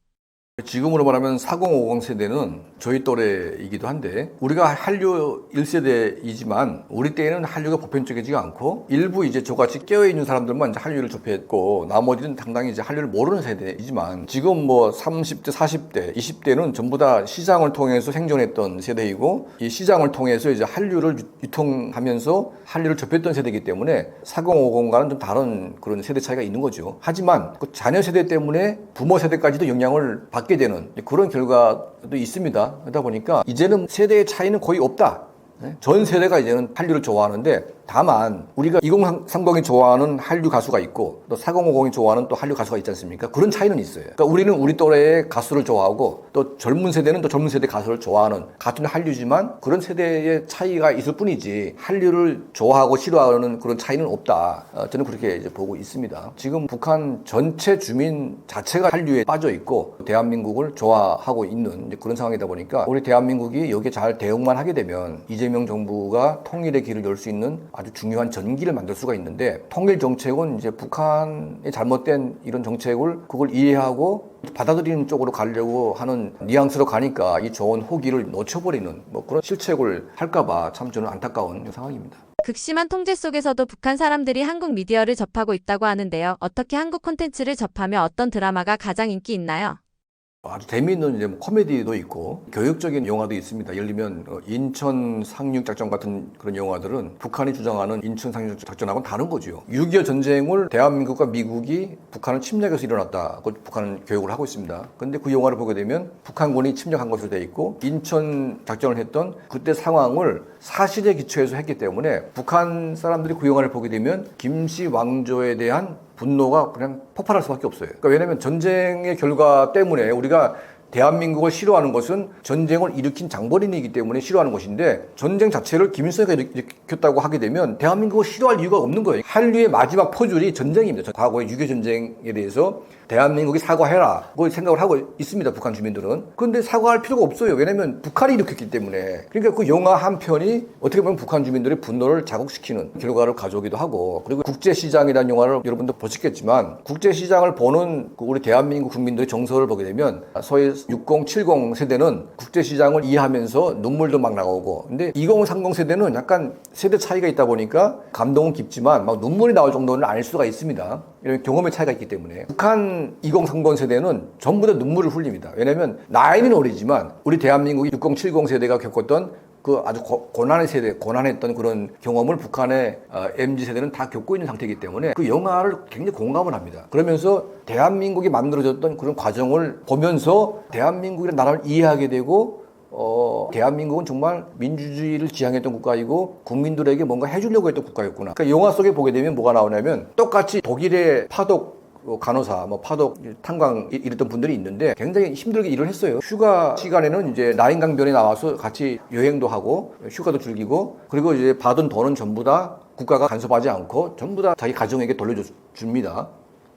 지금으로 말하면 4050 세대는 저희 또래이기도 한데, 우리가 한류 1세대이지만 우리 때에는 한류가 보편적이지가 않고, 일부 이제 저같이 깨어있는 사람들만 이제 한류를 접했고, 나머지는 상당히 이제 한류를 모르는 세대이지만, 지금 뭐 30대, 40대, 20대는 전부 다 시장을 통해서 생존했던 세대이고, 이 시장을 통해서 이제 한류를 유통하면서 한류를 접했던 세대이기 때문에 4050과는 좀 다른 그런 세대 차이가 있는 거죠. 하지만 그 자녀 세대 때문에 부모 세대까지도 영향을 받게 되는 그런 결과도 있습니다. 그러다 보니까 이제는 세대의 차이는 거의 없다. 전 세대가 이제는 한류를 좋아하는데, 다만 우리가 2030이 좋아하는 한류 가수가 있고 또 4050이 좋아하는 또 한류 가수가 있지 않습니까? 그런 차이는 있어요. 그러니까 우리는 우리 또래의 가수를 좋아하고, 또 젊은 세대는 또 젊은 세대 가수를 좋아하는, 같은 한류지만 그런 세대의 차이가 있을 뿐이지 한류를 좋아하고 싫어하는 그런 차이는 없다. 저는 그렇게 이제 보고 있습니다. 지금 북한 전체 주민 자체가 한류에 빠져 있고 대한민국을 좋아하고 있는 그런 상황이다 보니까, 우리 대한민국이 여기에 잘 대응만 하게 되면 이재명 정부가 통일의 길을 열 수 있는 아주 중요한 전기를 만들 수가 있는데, 통일 정책은 이제 북한의 잘못된 이런 정책을 그걸 이해하고 받아들이는 쪽으로 가려고 하는 뉘앙스로 가니까 이 좋은 호기를 놓쳐버리는 뭐 그런 실책을 할까봐 참 저는 안타까운 상황입니다. 극심한 통제 속에서도 북한 사람들이 한국 미디어를 접하고 있다고 하는데요. 어떻게 한국 콘텐츠를 접하며 어떤 드라마가 가장 인기 있나요? 아주 재미있는 이제 뭐 코미디도 있고 교육적인 영화도 있습니다. 예를 들면 인천 상륙작전 같은 그런 영화들은 북한이 주장하는 인천 상륙작전하고는 다른 거죠. 6.25 전쟁을 대한민국과 미국이 북한을 침략해서 일어났다고 북한은 교육을 하고 있습니다. 그런데 그 영화를 보게 되면 북한군이 침략한 것으로 되어 있고 인천 작전을 했던 그때 상황을 사실에 기초해서 했기 때문에 북한 사람들이 그 영화를 보게 되면 김씨 왕조에 대한 분노가 그냥 폭발할 수밖에 없어요. 그러니까 왜냐하면 전쟁의 결과 때문에 우리가 대한민국을 싫어하는 것은 전쟁을 일으킨 장본인이기 때문에 싫어하는 것인데 전쟁 자체를 김일성이가 일으켰다고 하게 되면 대한민국을 싫어할 이유가 없는 거예요. 한류의 마지막 포줄이 전쟁입니다. 과거의 6.25 전쟁에 대해서 대한민국이 사과해라 그 생각을 하고 있습니다. 북한 주민들은. 그런데 사과할 필요가 없어요. 왜냐하면 북한이 일으켰기 때문에. 그러니까 그 영화 한 편이 어떻게 보면 북한 주민들의 분노를 자극시키는 결과를 가져오기도 하고, 그리고 국제시장이라는 영화를 여러분도 보셨겠지만 국제시장을 보는 우리 대한민국 국민들의 정서를 보게 되면 소위 60, 70 세대는 국제시장을 이해하면서 눈물도 막 나오고, 근데 20, 30 세대는 약간 세대 차이가 있다 보니까 감동은 깊지만 막 눈물이 나올 정도는 아닐 수가 있습니다. 이런 경험의 차이가 있기 때문에. 북한 20, 30 세대는 전부 다 눈물을 흘립니다. 왜냐하면 나이는 어리지만 우리 대한민국이 60, 70 세대가 겪었던 그 아주 고난의 세대, 고난했던 그런 경험을 북한의 MZ 세대는 다 겪고 있는 상태이기 때문에 그 영화를 굉장히 공감을 합니다. 그러면서 대한민국이 만들어졌던 그런 과정을 보면서 대한민국이라는 나라를 이해하게 되고, 대한민국은 정말 민주주의를 지향했던 국가이고 국민들에게 뭔가 해주려고 했던 국가였구나. 그러니까 영화 속에 보게 되면 뭐가 나오냐면 똑같이 독일의 파독 간호사, 파독, 탄광 이랬던 분들이 있는데 굉장히 힘들게 일을 했어요. 휴가 시간에는 이제 라인강변에 나와서 같이 여행도 하고 휴가도 즐기고, 그리고 이제 받은 돈은 전부 다 국가가 간섭하지 않고 전부 다 자기 가정에게 돌려줍니다.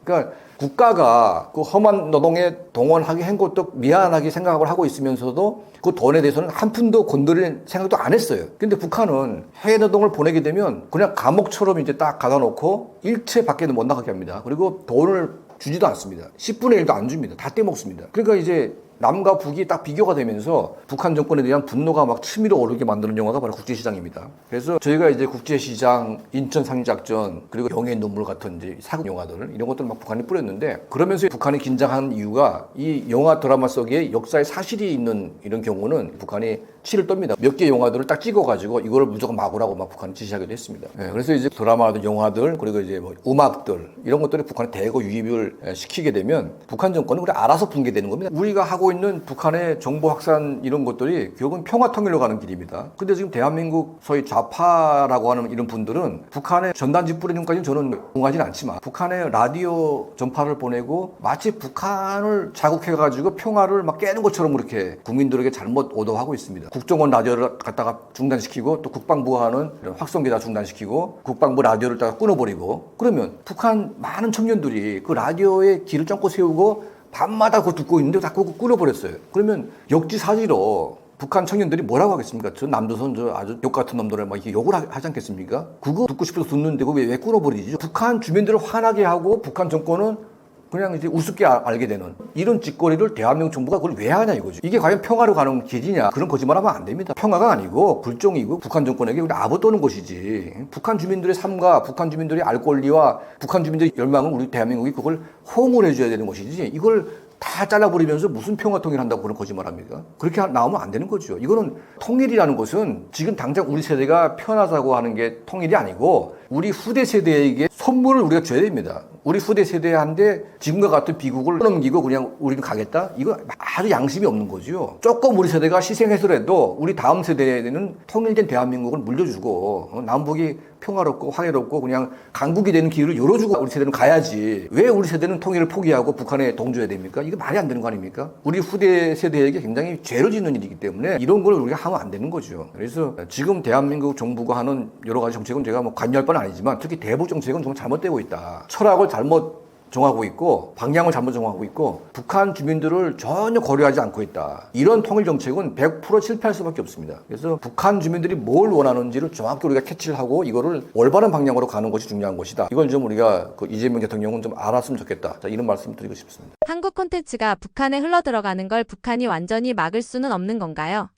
그러니까 국가가 그 험한 노동에 동원하게 한 것도 미안하게 생각을 하고 있으면서도 그 돈에 대해서는 한 푼도 건드릴 생각도 안 했어요. 근데 북한은 해외 노동을 보내게 되면 그냥 감옥처럼 이제 딱 가다 놓고 일체 밖에는 못 나가게 합니다. 그리고 돈을 주지도 않습니다. 10분의 1도 안 줍니다. 다 떼먹습니다. 그러니까 이제 남과 북이 딱 비교가 되면서 북한 정권에 대한 분노가 막 치밀어 오르게 만드는 영화가 바로 국제시장입니다. 그래서 저희가 이제 국제시장, 인천 상륙작전, 그리고 영예의 눈물 같은 이제 사극 영화들, 이런 것들을 막 북한이 뿌렸는데, 그러면서 북한이 긴장한 이유가 이 영화 드라마 속에 역사의 사실이 있는 이런 경우는 북한이 치를 떱니다. 몇 개 영화들을 딱 찍어가지고 이거를 무조건 막으라고 막 북한이 지시하기도 했습니다. 그래서 이제 드라마들, 영화들, 그리고 이제 뭐 음악들, 이런 것들이 북한에 대거 유입을 시키게 되면 북한 정권은 그래 알아서 붕괴되는 겁니다. 우리가 하고 있는 북한의 정보 확산 이런 것들이 결국은 평화 통일로 가는 길입니다. 근데 지금 대한민국 소위 좌파라고 하는 이런 분들은 북한의 전단지 뿌리는 것까지는 저는 동하지는 않지만 북한의 라디오 전파를 보내고 마치 북한을 자극해가지고 평화를 막 깨는 것처럼 그렇게 국민들에게 잘못 오도하고 있습니다. 국정원 라디오를 갖다가 중단시키고 또 국방부가 하는 확성기 다 중단시키고 국방부 라디오를 다 끊어버리고, 그러면 북한 많은 청년들이 그 라디오에 길을 쫓고 세우고 밤마다 그거 듣고 있는데 다 그거 끊어버렸어요. 그러면 역지사지로 북한 청년들이 뭐라고 하겠습니까? 저 남조선 저 아주 욕 같은 놈들을 막 이렇게 욕을 하지 않겠습니까? 그거 듣고 싶어서 듣는데 그거 왜 끊어버리지? 북한 주민들을 화나게 하고 북한 정권은 그냥 이제 우습게 알게 되는 이런 짓거리를 대한민국 정부가 그걸 왜 하냐 이거죠. 이게 과연 평화로 가는 길이냐? 그런 거짓말하면 안 됩니다. 평화가 아니고 불종이고 북한 정권에게 우리 아부 떠는 것이지. 북한 주민들의 삶과 북한 주민들의 알 권리와 북한 주민들의 열망은 우리 대한민국이 그걸 호응을 해줘야 되는 것이지. 이걸 다 잘라버리면서 무슨 평화 통일한다고 그런 거짓말합니까? 그렇게 나오면 안 되는 거죠. 이거는 통일이라는 것은 지금 당장 우리 세대가 편하자고 하는 게 통일이 아니고 우리 후대 세대에게 선물을 우리가 줘야 됩니다. 우리 후대 세대한테 지금과 같은 비극을 넘기고 그냥 우리는 가겠다? 이거 아주 양심이 없는 거죠. 조금 우리 세대가 희생해서라도 우리 다음 세대에는 통일된 대한민국을 물려주고 남북이 평화롭고 화해롭고 그냥 강국이 되는 길을 열어주고 우리 세대는 가야지. 왜 우리 세대는 통일을 포기하고 북한에 동조해야 됩니까? 이거 말이 안 되는 거 아닙니까? 우리 후대 세대에게 굉장히 죄를 짓는 일이기 때문에 이런 걸 우리가 하면 안 되는 거죠. 그래서 지금 대한민국 정부가 하는 여러 가지 정책은 제가 뭐 관여할 건 아니지만 특히 대북 정책은 정말 잘못되고 있다. 철학을 잘못 정하고 있고 방향을 잘못 정하고 있고 북한 주민들을 전혀 고려하지 않고 있다. 이런 통일 정책은 100% 실패할 수밖에 없습니다. 그래서 북한 주민들이 뭘 원하는지를 정확히 우리가 캐치를 하고 이거를 올바른 방향으로 가는 것이 중요한 것이다. 이걸 좀 우리가 그 이재명 대통령은 좀 알았으면 좋겠다. 자, 이런 말씀 드리고 싶습니다. 한국 콘텐츠가 북한에 흘러들어가는 걸 북한이 완전히 막을 수는 없는 건가요?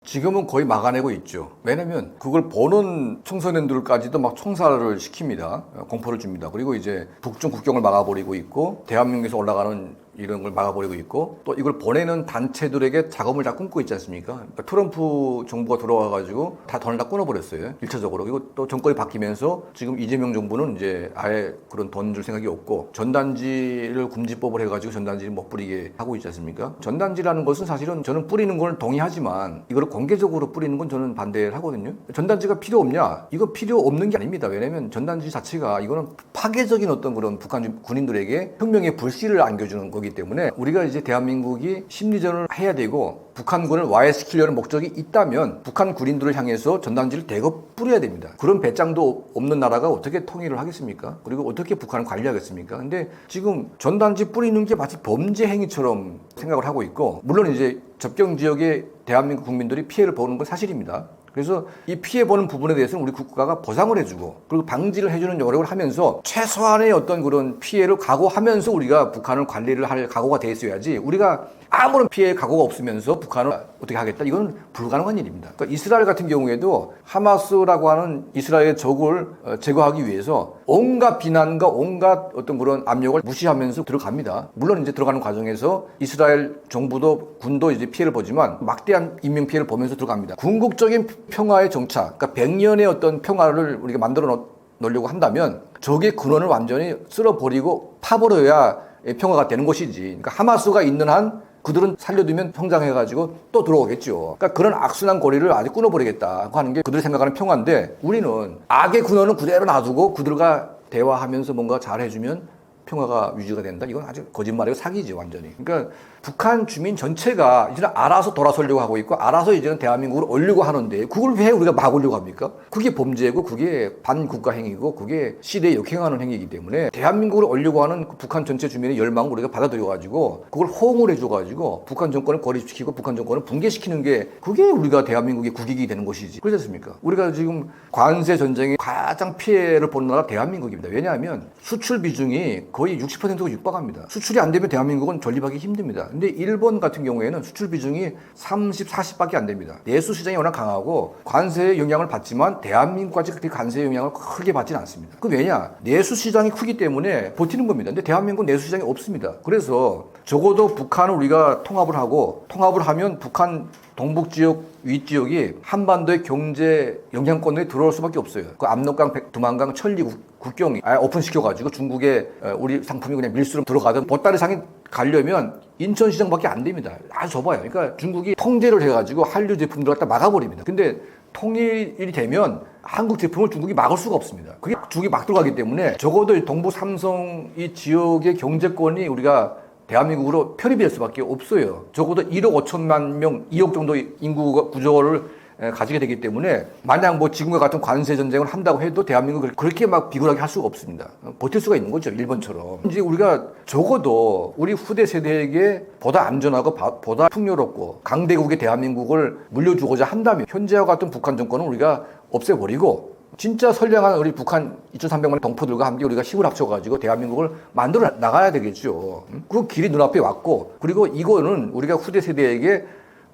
지금은 거의 막아내고 있죠. 왜냐면 그걸 보는 청소년들까지도 막 총살을 시킵니다. 공포를 줍니다. 그리고 이제 북중 국경을 막아버리고 있고 대한민국에서 올라가는 이런 걸 막아버리고 있고 또 이걸 보내는 단체들에게 자금을 다 끊고 있지 않습니까? 그러니까 트럼프 정부가 들어와가지고 다 돈을 다 끊어버렸어요. 1차적으로. 그리고 또 정권이 바뀌면서 지금 이재명 정부는 이제 아예 그런 돈 줄 생각이 없고 전단지를 금지법을 해가지고 전단지를 못 뿌리게 하고 있지 않습니까? 전단지라는 것은 사실은 저는 뿌리는 걸 동의하지만 이걸 공개적으로 뿌리는 건 저는 반대를 하거든요. 전단지가 필요 없냐? 이거 필요 없는 게 아닙니다. 왜냐하면 전단지 자체가 이거는 파괴적인 어떤 그런 북한 군인들에게 혁명의 불씨를 안겨주는 거기 때문에 우리가 이제 대한민국이 심리전을 해야 되고 북한군을 와해시키려는 목적이 있다면 북한 군인들을 향해서 전단지를 대거 뿌려야 됩니다. 그런 배짱도 없는 나라가 어떻게 통일을 하겠습니까? 그리고 어떻게 북한을 관리하겠습니까? 근데 지금 전단지 뿌리는 게 마치 범죄 행위처럼 생각을 하고 있고 물론 이제 접경 지역의 대한민국 국민들이 피해를 보는 건 사실입니다. 그래서 이 피해보는 부분에 대해서는 우리 국가가 보상을 해주고 그리고 방지를 해주는 노력을 하면서 최소한의 어떤 그런 피해를 각오하면서 우리가 북한을 관리를 할 각오가 돼 있어야지 우리가 아무런 피해 각오가 없으면서 북한을 어떻게 하겠다 이건 불가능한 일입니다. 그러니까 이스라엘 같은 경우에도 하마스라고 하는 이스라엘의 적을 제거하기 위해서 온갖 비난과 온갖 어떤 그런 압력을 무시하면서 들어갑니다. 물론 이제 들어가는 과정에서 이스라엘 정부도 군도 이제 피해를 보지만 막대한 인명 피해를 보면서 들어갑니다. 궁극적인 평화의 정착, 그러니까 100년의 어떤 평화를 우리가 만들어 놓으려고 한다면 적의 근원을 완전히 쓸어버리고 파버려야 평화가 되는 것이지. 그러니까 하마스가 있는 한 그들은 살려두면 성장해가지고 또 들어오겠죠. 그러니까 그런 악순환 고리를 아주 끊어버리겠다 하는 게 그들이 생각하는 평화인데 우리는 악의 근원은 그대로 놔두고 그들과 대화하면서 뭔가 잘해주면 평화가 유지가 된다. 이건 아주 거짓말이고 사기죠, 완전히. 그러니까 북한 주민 전체가 이제는 알아서 돌아서려고 하고 있고 알아서 이제는 대한민국을 올리고 하는데 그걸 왜 우리가 막으려고 합니까? 그게 범죄고 그게 반국가 행위고 그게 시대에 역행하는 행위이기 때문에 대한민국을 올리고 하는 북한 전체 주민의 열망을 우리가 받아들여가지고 그걸 호응을 해줘가지고 북한 정권을 고립시키고 북한 정권을 붕괴시키는 게 그게 우리가 대한민국의 국익이 되는 것이지. 그렇지 않습니까? 우리가 지금 관세 전쟁에 가장 피해를 보는 나라가 대한민국입니다. 왜냐하면 수출 비중이 거의 60%가 육박합니다. 수출이 안 되면 대한민국은 존립하기 힘듭니다. 근데 일본 같은 경우에는 수출 비중이 30, 40밖에 안 됩니다. 내수 시장이 워낙 강하고 관세의 영향을 받지만 대한민국까지 그렇게 관세의 영향을 크게 받지는 않습니다. 그 왜냐? 내수 시장이 크기 때문에 버티는 겁니다. 근데 대한민국은 내수 시장이 없습니다. 그래서 적어도 북한을 우리가 통합을 하면 북한 동북 지역, 위 지역이 한반도의 경제 영향권에 들어올 수밖에 없어요. 그 압록강, 두만강, 천리 국경이 아예 오픈시켜가지고 중국에 우리 상품이 그냥 밀수로 들어가든 보따리상에 가려면 인천시장밖에 안 됩니다. 아주 좁아요. 그러니까 중국이 통제를 해가지고 한류 제품들을 갖다 막아버립니다. 근데 통일이 되면 한국 제품을 중국이 막을 수가 없습니다. 그게 중국이 막 들어가기 때문에 적어도 동부 삼성 이 지역의 경제권이 우리가 대한민국으로 편입이 될 수밖에 없어요. 적어도 1억 5천만 명, 2억 정도 인구 구조를 가지게 되기 때문에 만약 뭐 지금과 같은 관세 전쟁을 한다고 해도 대한민국을 그렇게 막 비굴하게 할 수가 없습니다. 버틸 수가 있는 거죠. 일본처럼. 이제 우리가 적어도 우리 후대 세대에게 보다 안전하고 보다 풍요롭고 강대국의 대한민국을 물려주고자 한다면 현재와 같은 북한 정권은 우리가 없애버리고 진짜 선량한 우리 북한 2,300만 동포들과 함께 우리가 힘을 합쳐가지고 대한민국을 만들어 나가야 되겠죠. 그 길이 눈앞에 왔고 그리고 이거는 우리가 후대 세대에게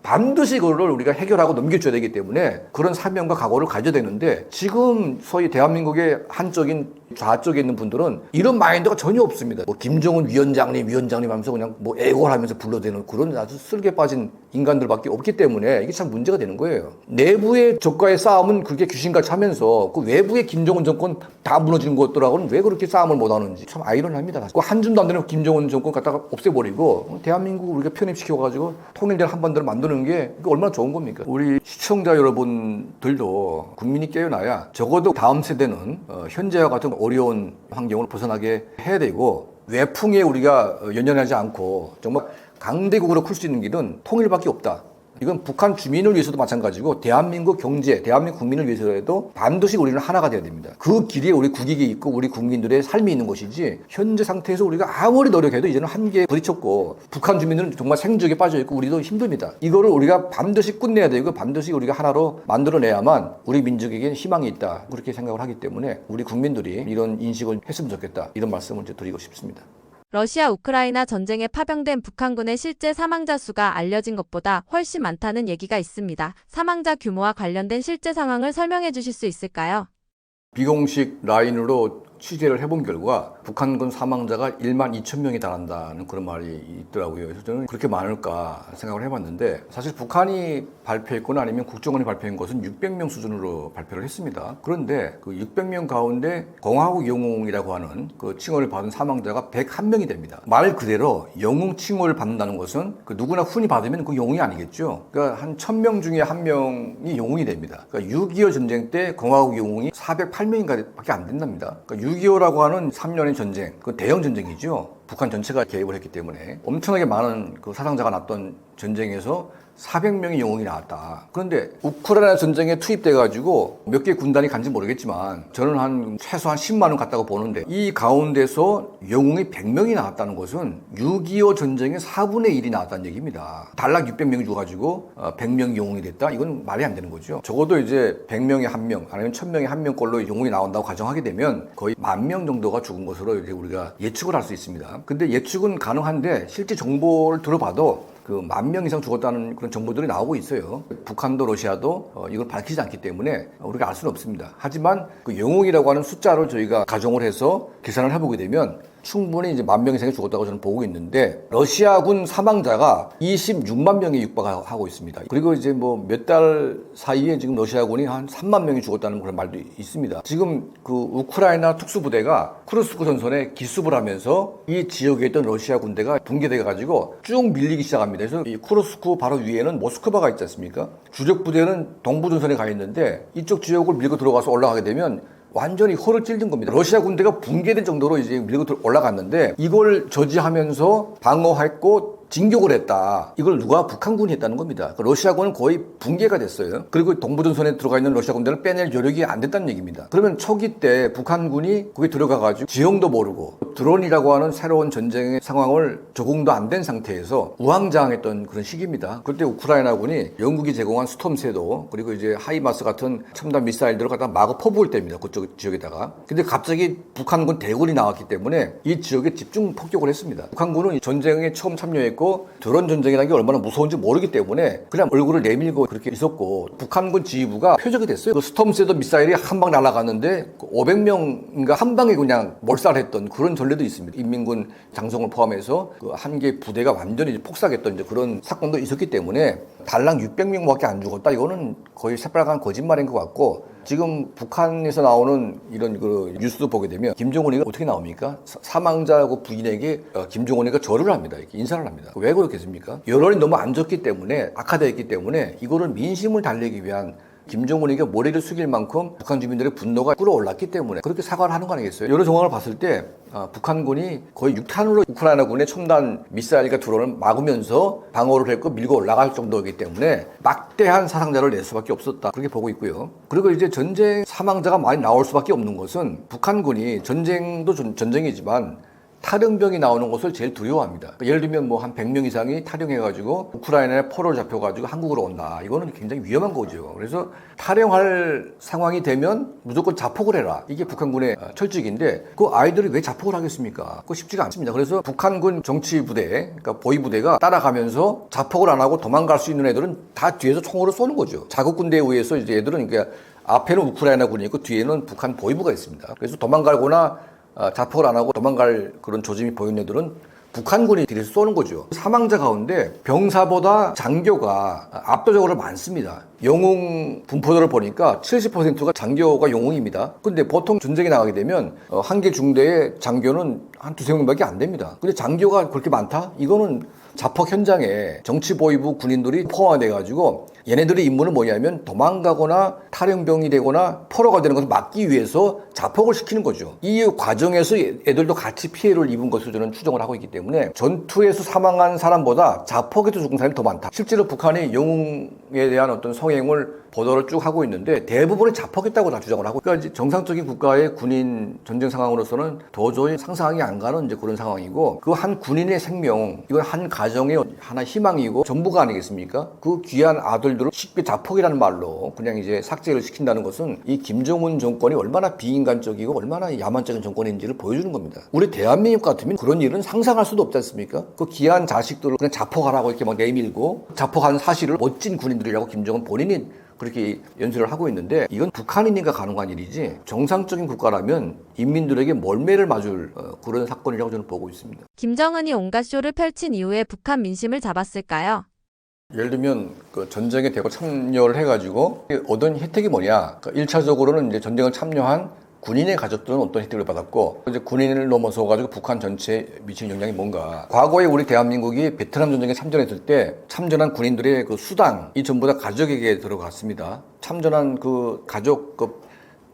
반드시 그걸 우리가 해결하고 넘겨줘야 되기 때문에 그런 사명과 각오를 가져야 되는데 지금 소위 대한민국의 한쪽인 좌쪽에 있는 분들은 이런 마인드가 전혀 없습니다. 뭐 김정은 위원장님 하면서 그냥 뭐 애고를 하면서 불러대는 그런 아주 쓸개 빠진 인간들밖에 없기 때문에 이게 참 문제가 되는 거예요. 내부의 적과의 싸움은 그렇게 귀신같이 하면서 그 외부의 김정은 정권 다 무너지는 것들하고는 왜 그렇게 싸움을 못하는지 참 아이러니합니다. 그 한 줌도 안 되는 김정은 정권 갖다가 없애버리고 대한민국 우리가 편입시켜가지고 통일된 한반도를 만드는 게 얼마나 좋은 겁니까? 우리 시청자 여러분들도 국민이 깨어나야 적어도 다음 세대는 현재와 같은 어려운 환경을 벗어나게 해야 되고 외풍에 우리가 연연하지 않고 정말 강대국으로 클 수 있는 길은 통일밖에 없다. 이건 북한 주민을 위해서도 마찬가지고 대한민국 경제, 대한민국 국민을 위해서라도 반드시 우리는 하나가 돼야 됩니다. 그 길에 우리 국익이 있고 우리 국민들의 삶이 있는 것이지 현재 상태에서 우리가 아무리 노력해도 이제는 한계에 부딪혔고 북한 주민들은 정말 생적에 빠져있고 우리도 힘듭니다. 이거를 우리가 반드시 끝내야 되고 반드시 우리가 하나로 만들어내야만 우리 민족에겐 희망이 있다. 그렇게 생각을 하기 때문에 우리 국민들이 이런 인식을 했으면 좋겠다. 이런 말씀을 드리고 싶습니다. 러시아 우크라이나 전쟁에 파병된 북한군의 실제 사망자 수가 알려진 것보다 훨씬 많다는 얘기가 있습니다. 사망자 규모와 관련된 실제 상황을 설명해 주실 수 있을까요? 비공식 라인으로 취재를 해본 결과 북한군 사망자가 1만 2천 명이 달한다는 그런 말이 있더라고요. 그래서 저는 그렇게 많을까 생각을 해봤는데 사실 북한이 발표했거나 아니면 국정원이 발표한 것은 600명 수준으로 발표를 했습니다. 그런데 그 600명 가운데 공화국 영웅이라고 하는 그 칭호를 받은 사망자가 101명이 됩니다. 말 그대로 영웅 칭호를 받는다는 것은 그 누구나 흔히 받으면 그 영웅이 아니겠죠. 그러니까 한 1000명 중에 한 명이 영웅이 됩니다. 그러니까 6.25 전쟁 때 공화국 영웅이 408명인가밖에 안 된답니다. 그러니까 6.25라고 하는 3년의 전쟁, 그 대형 전쟁이죠. 북한 전체가 개입을 했기 때문에 엄청나게 많은 그 사상자가 났던 전쟁에서 400명의 영웅이 나왔다. 그런데 우크라이나 전쟁에 투입돼가지고 몇 개 군단이 간지 모르겠지만 저는 한 최소한 10만 원 갔다고 보는데 이 가운데서 영웅이 100명이 나왔다는 것은 6.25 전쟁의 4분의 1이 나왔다는 얘기입니다. 단락 600명이 죽어가지고 100명이 영웅이 됐다? 이건 말이 안 되는 거죠. 적어도 이제 100명에 1명 아니면 1000명에 1명꼴로 영웅이 나온다고 가정하게 되면 거의 10,000명 정도가 죽은 것으로 이렇게 우리가 예측을 할 수 있습니다. 근데 예측은 가능한데 실제 정보를 들어봐도 그 10,000명 이상 죽었다는 그런 정보들이 나오고 있어요. 북한도 러시아도 이걸 밝히지 않기 때문에 우리가 알 수는 없습니다. 하지만 그 영웅이라고 하는 숫자를 저희가 가정을 해서 계산을 해보게 되면 충분히 이제 10,000명 이상이 죽었다고 저는 보고 있는데 러시아군 사망자가 26만 명에 육박하고 있습니다. 그리고 이제 뭐 몇 달 사이에 지금 러시아군이 한 3만 명이 죽었다는 그런 말도 있습니다. 지금 그 우크라이나 특수부대가 쿠르스크 전선에 기습을 하면서 이 지역에 있던 러시아 군대가 붕괴돼 가지고 쭉 밀리기 시작합니다. 그래서 이 쿠르스크 바로 위에는 모스크바가 있지 않습니까? 주력 부대는 동부 전선에 가 있는데 이쪽 지역을 밀고 들어가서 올라가게 되면 완전히 허를 찔린 겁니다. 러시아 군대가 붕괴된 정도로 이제 밀고 올라갔는데 이걸 저지하면서 방어했고 진격을 했다. 이걸 누가 북한군이 했다는 겁니다. 러시아군은 거의 붕괴가 됐어요. 그리고 동부전선에 들어가 있는 러시아 군대를 빼낼 여력이 안 됐다는 얘기입니다. 그러면 초기 때 북한군이 거기 들어가가지고 지형도 모르고 드론이라고 하는 새로운 전쟁의 상황을 적응도 안 된 상태에서 우왕좌왕했던 그런 시기입니다. 그때 우크라이나군이 영국이 제공한 스톰새도 그리고 이제 하이마스 같은 첨단 미사일들을 갖다 마구 퍼부을 때입니다. 그쪽 지역에다가. 근데 갑자기 북한군 대군이 나왔기 때문에 이 지역에 집중 폭격을 했습니다. 북한군은 전쟁에 처음 참여했고 드론 전쟁이라는 게 얼마나 무서운지 모르기 때문에 그냥 얼굴을 내밀고 그렇게 있었고 북한군 지휘부가 표적이 됐어요. 그 스톰새도 미사일이 한 방 날아갔는데 500명인가 한 방에 그냥 몰살했던 그런 전례도 있습니다. 인민군 장성을 포함해서 그 한 개 부대가 완전히 폭삭했던 이제 그런 사건도 있었기 때문에 달랑 600명밖에 안 죽었다. 이거는 거의 새빨간 거짓말인 것 같고 지금 북한에서 나오는 이런 그 뉴스도 보게 되면 김정은이가 어떻게 나옵니까? 사망자하고 부인에게 김정은이가 절을 합니다. 이렇게 인사를 합니다. 왜 그렇겠습니까? 여론이 너무 안 좋기 때문에 악화되었기 때문에 이거를 민심을 달래기 위한 김정은이가 머리를 숙일 만큼 북한 주민들의 분노가 끌어올랐기 때문에 그렇게 사과를 하는 거 아니겠어요? 여러 정황을 봤을 때 북한군이 거의 6탄으로 우크라이나군의 첨단 미사일과 드론을 막으면서 방어를 했고 밀고 올라갈 정도이기 때문에 막대한 사상자를 낼 수밖에 없었다. 그렇게 보고 있고요. 그리고 이제 전쟁 사망자가 많이 나올 수밖에 없는 것은 북한군이 전쟁도 전쟁이지만 탈영병이 나오는 것을 제일 두려워합니다. 그러니까 예를 들면 뭐 한 100명 이상이 탈영해가지고 우크라이나에 포로를 잡혀가지고 한국으로 온다. 이거는 굉장히 위험한 거죠. 그래서 탈영할 상황이 되면 무조건 자폭을 해라. 이게 북한군의 철칙인데 그 아이들이 왜 자폭을 하겠습니까? 그거 쉽지가 않습니다. 그래서 북한군 정치부대, 그러니까 보위부대가 따라가면서 자폭을 안 하고 도망갈 수 있는 애들은 다 뒤에서 총으로 쏘는 거죠. 자국군대에 의해서 이제 애들은 그러니까 앞에는 우크라이나군이 있고 뒤에는 북한 보위부가 있습니다. 그래서 도망가거나 자폭을 안 하고 도망갈 그런 조짐이 보이는 애들은 북한군이 뒤에서 쏘는 거죠. 사망자 가운데 병사보다 장교가 압도적으로 많습니다. 영웅 분포도를 보니까 70%가 장교가 영웅입니다. 근데 보통 전쟁에 나가게 되면 한 개 중대의 장교는 한 두세 명밖에 안 됩니다. 근데 장교가 그렇게 많다? 이거는 자폭 현장에 정치보위부 군인들이 포화돼가지고 얘네들의 임무는 뭐냐면 도망가거나 탈영병이 되거나 포로가 되는 것을 막기 위해서 자폭을 시키는 거죠. 이 과정에서 애들도 같이 피해를 입은 것으로 저는 추정을 하고 있기 때문에 전투에서 사망한 사람보다 자폭에서 죽은 사람이 더 많다. 실제로 북한이 영웅에 대한 어떤 성행을 보도를 쭉 하고 있는데 대부분이 자폭했다고 다 주장을 하고 그러니까 이제 정상적인 국가의 군인 전쟁 상황으로서는 도저히 상상이 안 가는 이제 그런 상황이고 그 한 군인의 생명 이건 한 가정의 하나 희망이고 전부가 아니겠습니까? 그 귀한 아들들을 쉽게 자폭이라는 말로 그냥 이제 삭제를 시킨다는 것은 이 김정은 정권이 얼마나 비인간적이고 얼마나 야만적인 정권인지를 보여주는 겁니다. 우리 대한민국 같으면 그런 일은 상상할 수도 없지 않습니까? 그 귀한 자식들을 그냥 자폭하라고 이렇게 막 내밀고 자폭한 사실을 멋진 군인들이라고 김정은 본인이 그렇게 연설을 하고 있는데 이건 북한이니까 가능한 일이지 정상적인 국가라면 인민들에게 멀매를 맞을 그런 사건이라고 저는 보고 있습니다. 김정은이 온갖 쇼를 펼친 이후에 북한 민심을 잡았을까요? 예를 들면 그 전쟁에 대거 참여를 해가지고 얻은 혜택이 뭐냐? 그러니까 1차적으로는 이제 전쟁을 참여한 군인의 가족들은 어떤 혜택을 받았고 이제 군인을 넘어서 가지고 북한 전체에 미치는 영향이 뭔가? 과거에 우리 대한민국이 베트남 전쟁에 참전했을 때 참전한 군인들의 그 수당이 전부 다 가족에게 들어갔습니다. 참전한 그 가족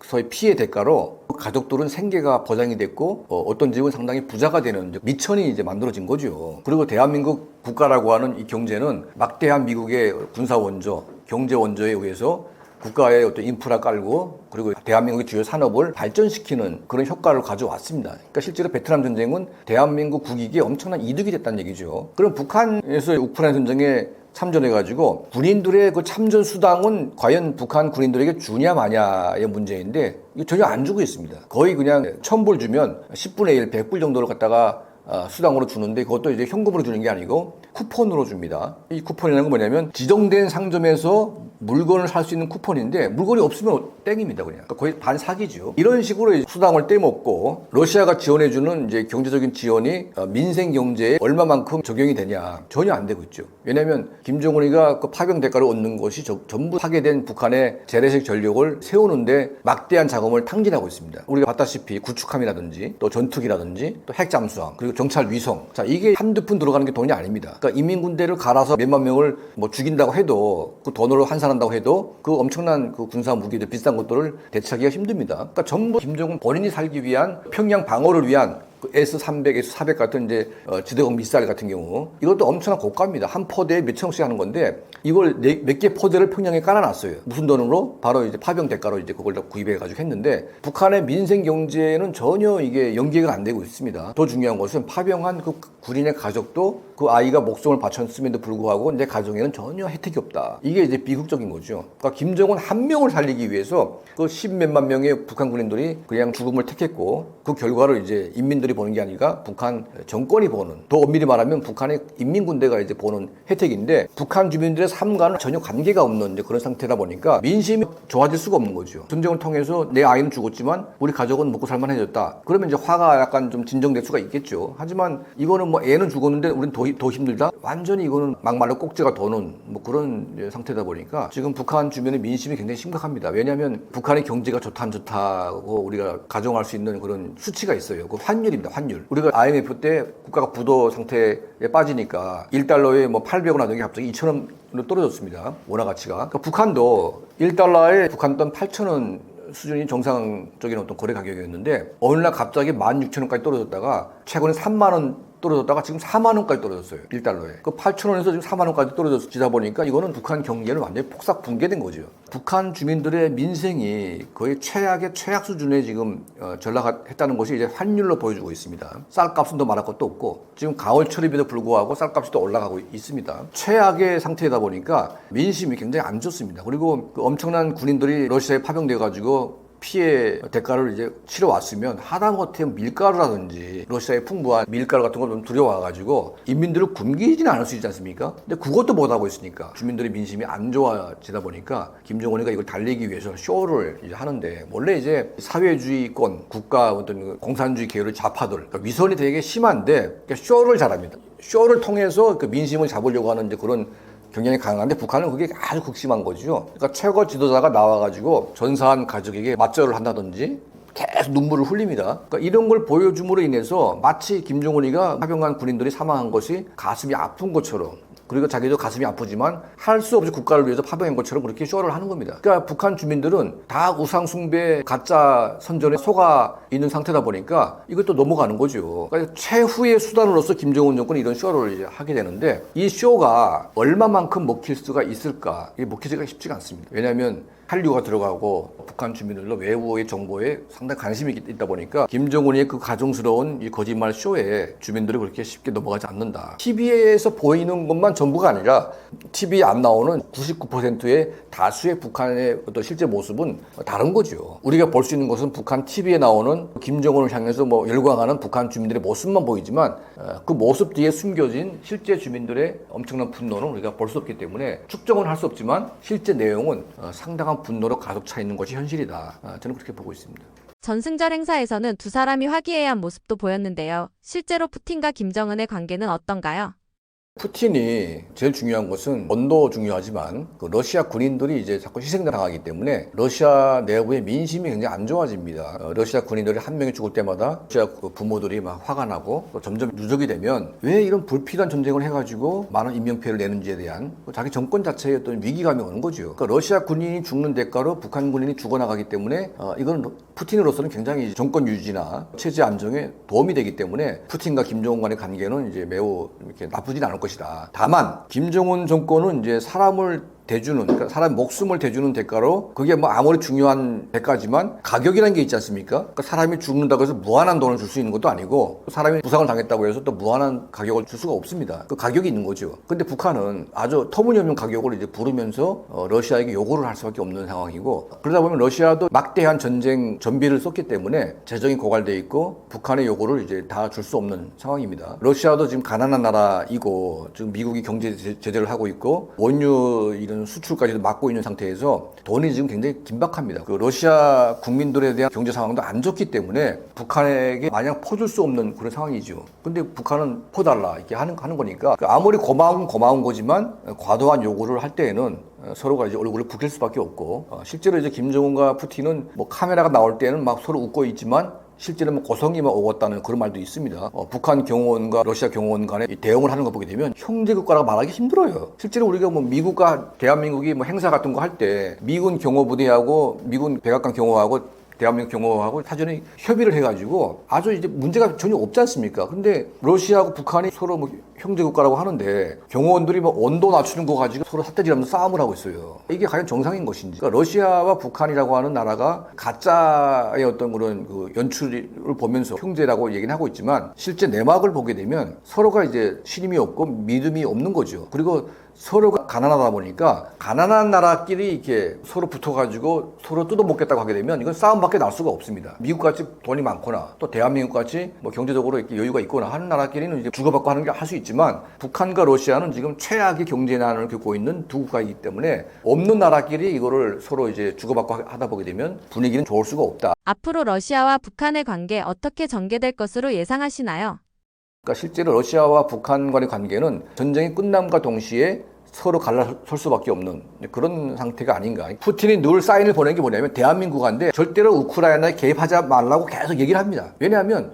소위 피해 대가로 가족들은 생계가 보장이 됐고 어떤 집은 상당히 부자가 되는 미천이 이제 만들어진 거죠. 그리고 대한민국 국가라고 하는 이 경제는 막대한 미국의 군사 원조, 경제 원조에 의해서 국가의 어떤 인프라 깔고 그리고 대한민국의 주요 산업을 발전시키는 그런 효과를 가져왔습니다. 그러니까 실제로 베트남 전쟁은 대한민국 국익에 엄청난 이득이 됐다는 얘기죠. 그럼 북한에서 우크라이나 전쟁에 참전해가지고 군인들의 그 참전 수당은 과연 북한 군인들에게 주냐 마냐의 문제인데 이거 전혀 안 주고 있습니다. 거의 그냥 1,000불 주면 10분의 1, 100불 정도를 갖다가 수당으로 주는데 그것도 이제 현금으로 주는 게 아니고 쿠폰으로 줍니다. 이 쿠폰이라는 건 뭐냐면 지정된 상점에서 물건을 살 수 있는 쿠폰인데 물건이 없으면 땡입니다 그냥. 그러니까 거의 반사기죠. 이런 식으로 수당을 떼먹고 러시아가 지원해주는 이제 경제적인 지원이 민생 경제에 얼마만큼 적용이 되냐 전혀 안 되고 있죠. 왜냐하면 김정은이가 그 파병 대가를 얻는 것이 전부 파괴된 북한의 재래식 전력을 세우는데 막대한 자금을 탕진하고 있습니다. 우리가 봤다시피 구축함이라든지 또 전투기라든지 또 핵잠수함 그리고 정찰 위성 자 이게 한두 푼 들어가는 게 돈이 아닙니다. 그러니까 인민군대를 갈아서 몇만 명을 뭐 죽인다고 해도 그 돈으로 환산한다고 해도 그 엄청난 그 군사 무기들 비싼 것들을 대체하기가 힘듭니다. 그러니까 전부 김정은 본인이 살기 위한 평양 방어를 위한 그 S-300, S-400 같은 이제 지대공 미사일 같은 경우 이것도 엄청난 고가입니다. 한 포대에 몇천억씩 하는 건데 이걸 몇 개 포대를 평양에 깔아놨어요. 무슨 돈으로? 바로 이제 파병 대가로 이제 그걸 다 구입해가지고 했는데 북한의 민생 경제는 전혀 이게 연계가 안 되고 있습니다. 더 중요한 것은 파병한 그 군인의 가족도 그 아이가 목숨을 바쳤음에도 불구하고 내 가정에는 전혀 혜택이 없다. 이게 이제 비극적인 거죠. 그러니까 김정은 한 명을 살리기 위해서 그 십몇만 명의 북한 군인들이 그냥 죽음을 택했고 그 결과를 이제 인민들이 보는 게 아니라 북한 정권이 보는 더 엄밀히 말하면 북한의 인민군대가 이제 보는 혜택인데 북한 주민들의 삶과는 전혀 관계가 없는 이제 그런 상태다 보니까 민심이 좋아질 수가 없는 거죠. 전쟁을 통해서 내 아이는 죽었지만 우리 가족은 먹고 살만해졌다. 그러면 이제 화가 약간 좀 진정될 수가 있겠죠. 하지만 이거는 뭐 애는 죽었는데 우린 더 힘들다? 완전히 이거는 막말로 꼭지가 도는 뭐 그런 상태다 보니까 지금 북한 주변의 민심이 굉장히 심각합니다. 왜냐하면 북한의 경제가 좋다 안 좋다고 우리가 가정할 수 있는 그런 수치가 있어요. 그 환율입니다. 환율. 우리가 IMF 때 국가가 부도 상태에 빠지니까 1달러에 뭐 800원 하던 게 갑자기 2,000원으로 떨어졌습니다. 원화 가치가. 그러니까 북한도 1달러에 북한 돈 8,000원 수준이 정상적인 어떤 거래 가격이었는데 어느 날 갑자기 16,000원까지 떨어졌다가 최근에 3만 원 떨어졌다가 지금 4만 원까지 떨어졌어요. 1달러에. 그 8,000원에서 지금 4만 원까지 떨어지다 보니까 이거는 북한 경제는 완전히 폭삭 붕괴된 거죠. 북한 주민들의 민생이 거의 최악의 최악 수준에 지금 전락했다는 것이 이제 환율로 보여주고 있습니다. 쌀값은 더 말할 것도 없고 지금 가을철임에도 불구하고 쌀값이 또 올라가고 있습니다. 최악의 상태다 보니까 민심이 굉장히 안 좋습니다. 그리고 그 엄청난 군인들이 러시아에 파병돼 가지고 피해 대가를 이제 치러왔으면 하다못해 밀가루라든지 러시아의 풍부한 밀가루 같은 걸 좀 들여와가지고 인민들을 굶기지는 않을 수 있지 않습니까? 근데 그것도 못하고 있으니까 주민들의 민심이 안 좋아지다 보니까 김정은이가 이걸 달리기 위해서 쇼를 이제 하는데 원래 이제 사회주의권 국가 어떤 공산주의 계열의 좌파들 그러니까 위선이 되게 심한데 그러니까 쇼를 잘합니다. 쇼를 통해서 그 민심을 잡으려고 하는 이제 그런 경향이 강한데 북한은 그게 아주 극심한 거죠. 그러니까 최고 지도자가 나와가지고 전사한 가족에게 맞절을 한다든지 계속 눈물을 흘립니다. 그러니까 이런 걸 보여줌으로 인해서 마치 김정은이가 파병한 군인들이 사망한 것이 가슴이 아픈 것처럼 그리고 자기도 가슴이 아프지만 할 수 없이 국가를 위해서 파병한 것처럼 그렇게 쇼를 하는 겁니다. 그러니까 북한 주민들은 다 우상숭배 가짜 선전에 속아 있는 상태다 보니까 이것도 넘어가는 거죠. 그러니까 최후의 수단으로서 김정은 정권이 이런 쇼를 이제 하게 되는데 이 쇼가 얼마만큼 먹힐 수가 있을까? 이게 먹히기가 쉽지가 않습니다. 왜냐하면 한류가 들어가고 북한 주민들도 외부의 정보에 상당히 관심이 있다 보니까 김정은의 그 가증스러운 이 거짓말 쇼에 주민들이 그렇게 쉽게 넘어가지 않는다. TV에서 보이는 것만 전부가 아니라 TV에 안 나오는 99%의 다수의 북한의 어떤 실제 모습은 다른 거죠. 우리가 볼 수 있는 것은 북한 TV에 나오는 김정은을 향해서 뭐 열광하는 북한 주민들의 모습만 보이지만 그 모습 뒤에 숨겨진 실제 주민들의 엄청난 분노는 우리가 볼 수 없기 때문에 축정은 할 수 없지만 실제 내용은 상당한 분노로 가득 차 있는 것이 현실이다. 저는 그렇게 보고 있습니다. 전승절 행사에서는 두 사람이 화기애애한 모습도 보였는데요. 실제로 푸틴과 김정은의 관계는 어떤가요? 푸틴이 제일 중요한 것은 원도 중요하지만 그 러시아 군인들이 이제 자꾸 희생당하기 때문에 러시아 내부의 민심이 굉장히 안 좋아집니다. 러시아 군인들이 한 명이 죽을 때마다 러시아 부모들이 막 화가 나고 또 점점 누적이 되면 왜 이런 불필요한 전쟁을 해가지고 많은 인명피해를 내는지에 대한 자기 정권 자체의 어떤 위기감이 오는 거죠. 그러니까 러시아 군인이 죽는 대가로 북한 군인이 죽어나가기 때문에 이건 푸틴으로서는 굉장히 정권 유지나 체제 안정에 도움이 되기 때문에 푸틴과 김정은 간의 관계는 이제 매우 이렇게 나쁘진 않을 것이다. 다만 김정은 정권은 이제 사람을 대주는, 그러니까 사람 목숨을 대주는 대가로 그게 뭐 아무리 중요한 대가지만 가격이라는 게 있지 않습니까? 그러니까 사람이 죽는다고 해서 무한한 돈을 줄 수 있는 것도 아니고 사람이 부상을 당했다고 해서 또 무한한 가격을 줄 수가 없습니다. 그 가격이 있는 거죠. 근데 북한은 아주 터무니없는 가격을 이제 부르면서 러시아에게 요구를 할 수밖에 없는 상황이고 그러다 보면 러시아도 막대한 전쟁 전비를 썼기 때문에 재정이 고갈돼 있고 북한의 요구를 이제 다 줄 수 없는 상황입니다. 러시아도 지금 가난한 나라이고 지금 미국이 경제 제재를 하고 있고 원유 이런 수출까지도 막고 있는 상태에서 돈이 지금 굉장히 긴박합니다. 그 러시아 국민들에 대한 경제 상황도 안 좋기 때문에 북한에게 마냥 퍼줄 수 없는 그런 상황이죠. 근데 북한은 퍼달라 이렇게 하는 거니까 아무리 고마운 거지만 과도한 요구를 할 때에는 서로가 이제 얼굴을 붉힐 수밖에 없고 실제로 이제 김정은과 푸틴은 뭐 카메라가 나올 때는 막 서로 웃고 있지만 실제로는 고성이만 오갔다는 그런 말도 있습니다. 북한 경호원과 러시아 경호원 간에 대응을 하는 거 보게 되면 형제국가라고 말하기 힘들어요. 실제로 우리가 뭐 미국과 대한민국이 뭐 행사 같은 거 할 때 미군 경호부대하고 미군 백악관 경호하고 대한민국 경호하고 사전에 협의를 해가지고 아주 이제 문제가 전혀 없지 않습니까? 근데 러시아하고 북한이 서로 뭐 형제국가라고 하는데 경호원들이 뭐 온도 낮추는 거 가지고 서로 삿대질하면서 싸움을 하고 있어요. 이게 과연 정상인 것인지. 그러니까 러시아와 북한이라고 하는 나라가 가짜의 어떤 그런 그 연출을 보면서 형제라고 얘기는 하고 있지만 실제 내막을 보게 되면 서로가 이제 신임이 없고 믿음이 없는 거죠. 그리고 서로가 가난하다 보니까 가난한 나라끼리 이렇게 서로 붙어가지고 서로 뜯어먹겠다고 하게 되면 이건 싸움밖에 날 수가 없습니다. 미국같이 돈이 많거나 또 대한민국같이 뭐 경제적으로 이렇게 여유가 있거나 하는 나라끼리는 이제 주고받고 하는 게 할 수 있지만 북한과 러시아는 지금 최악의 경제난을 겪고 있는 두 국가이기 때문에 없는 나라끼리 이거를 서로 이제 주고받고 하다 보게 되면 분위기는 좋을 수가 없다. 앞으로 러시아와 북한의 관계 어떻게 전개될 것으로 예상하시나요? 그러니까 실제로 러시아와 북한 간의 관계는 전쟁이 끝남과 동시에 서로 갈라설 수밖에 없는 그런 상태가 아닌가. 푸틴이 늘 사인을 보낸 게 뭐냐면 대한민국한테 절대로 우크라이나에 개입하지 말라고 계속 얘기를 합니다. 왜냐하면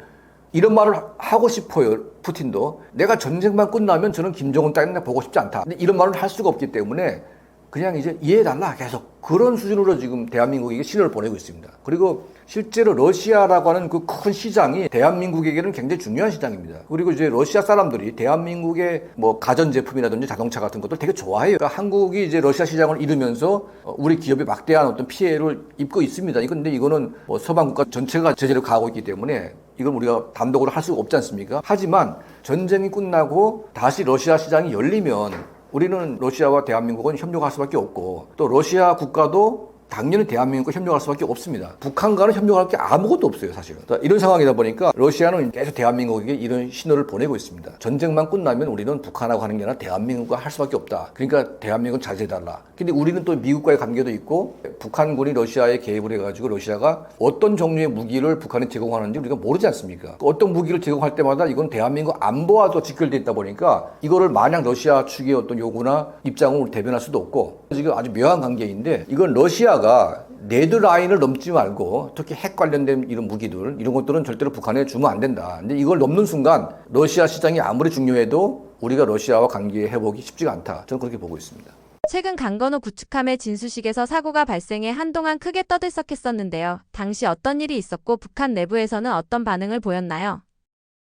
이런 말을 하고 싶어요. 푸틴도. 내가 전쟁만 끝나면 저는 김정은 따위는 보고 싶지 않다. 근데 이런 말을 할 수가 없기 때문에 그냥 이제 이해해달라 계속 그런 수준으로 지금 대한민국에게 신호를 보내고 있습니다. 그리고 실제로 러시아라고 하는 그 큰 시장이 대한민국에게는 굉장히 중요한 시장입니다. 그리고 이제 러시아 사람들이 대한민국의 뭐 가전제품이라든지 자동차 같은 것들 되게 좋아해요. 그러니까 한국이 이제 러시아 시장을 잃으면서 우리 기업이 막대한 어떤 피해를 입고 있습니다. 근데 이거는 뭐 서방 국가 전체가 제재를 가하고 있기 때문에 이건 우리가 단독으로 할 수가 없지 않습니까? 하지만 전쟁이 끝나고 다시 러시아 시장이 열리면 우리는 러시아와 대한민국은 협력할 수밖에 없고 또 러시아 국가도 당연히 대한민국과 협력할 수밖에 없습니다. 북한과는 협력할 게 아무것도 없어요, 사실은. 이런 상황이다 보니까 러시아는 계속 대한민국에게 이런 신호를 보내고 있습니다. 전쟁만 끝나면 우리는 북한하고 하는 게 아니라 대한민국과 할 수밖에 없다. 그러니까 대한민국은 자제해달라. 근데 우리는 또 미국과의 관계도 있고 북한군이 러시아에 개입을 해가지고 러시아가 어떤 종류의 무기를 북한에 제공하는지 우리가 모르지 않습니까? 어떤 무기를 제공할 때마다 이건 대한민국 안보와도 직결돼 있다 보니까 이거를 마냥 러시아 측의 어떤 요구나 입장을 대변할 수도 없고 지금 아주 묘한 관계인데 이건 러시아가 레드라인을 넘지 말고 특히 핵 관련된 이런 무기들 이런 것들은 절대로 북한에 주면 안 된다. 근데 이걸 넘는 순간 러시아 시장이 아무리 중요해도 우리가 러시아와 관계 회복이 쉽지가 않다. 저는 그렇게 보고 있습니다. 최근 강건호 구축함의 진수식에서 사고가 발생해 한동안 크게 떠들썩했었는데요. 당시 어떤 일이 있었고 북한 내부에서는 어떤 반응을 보였나요?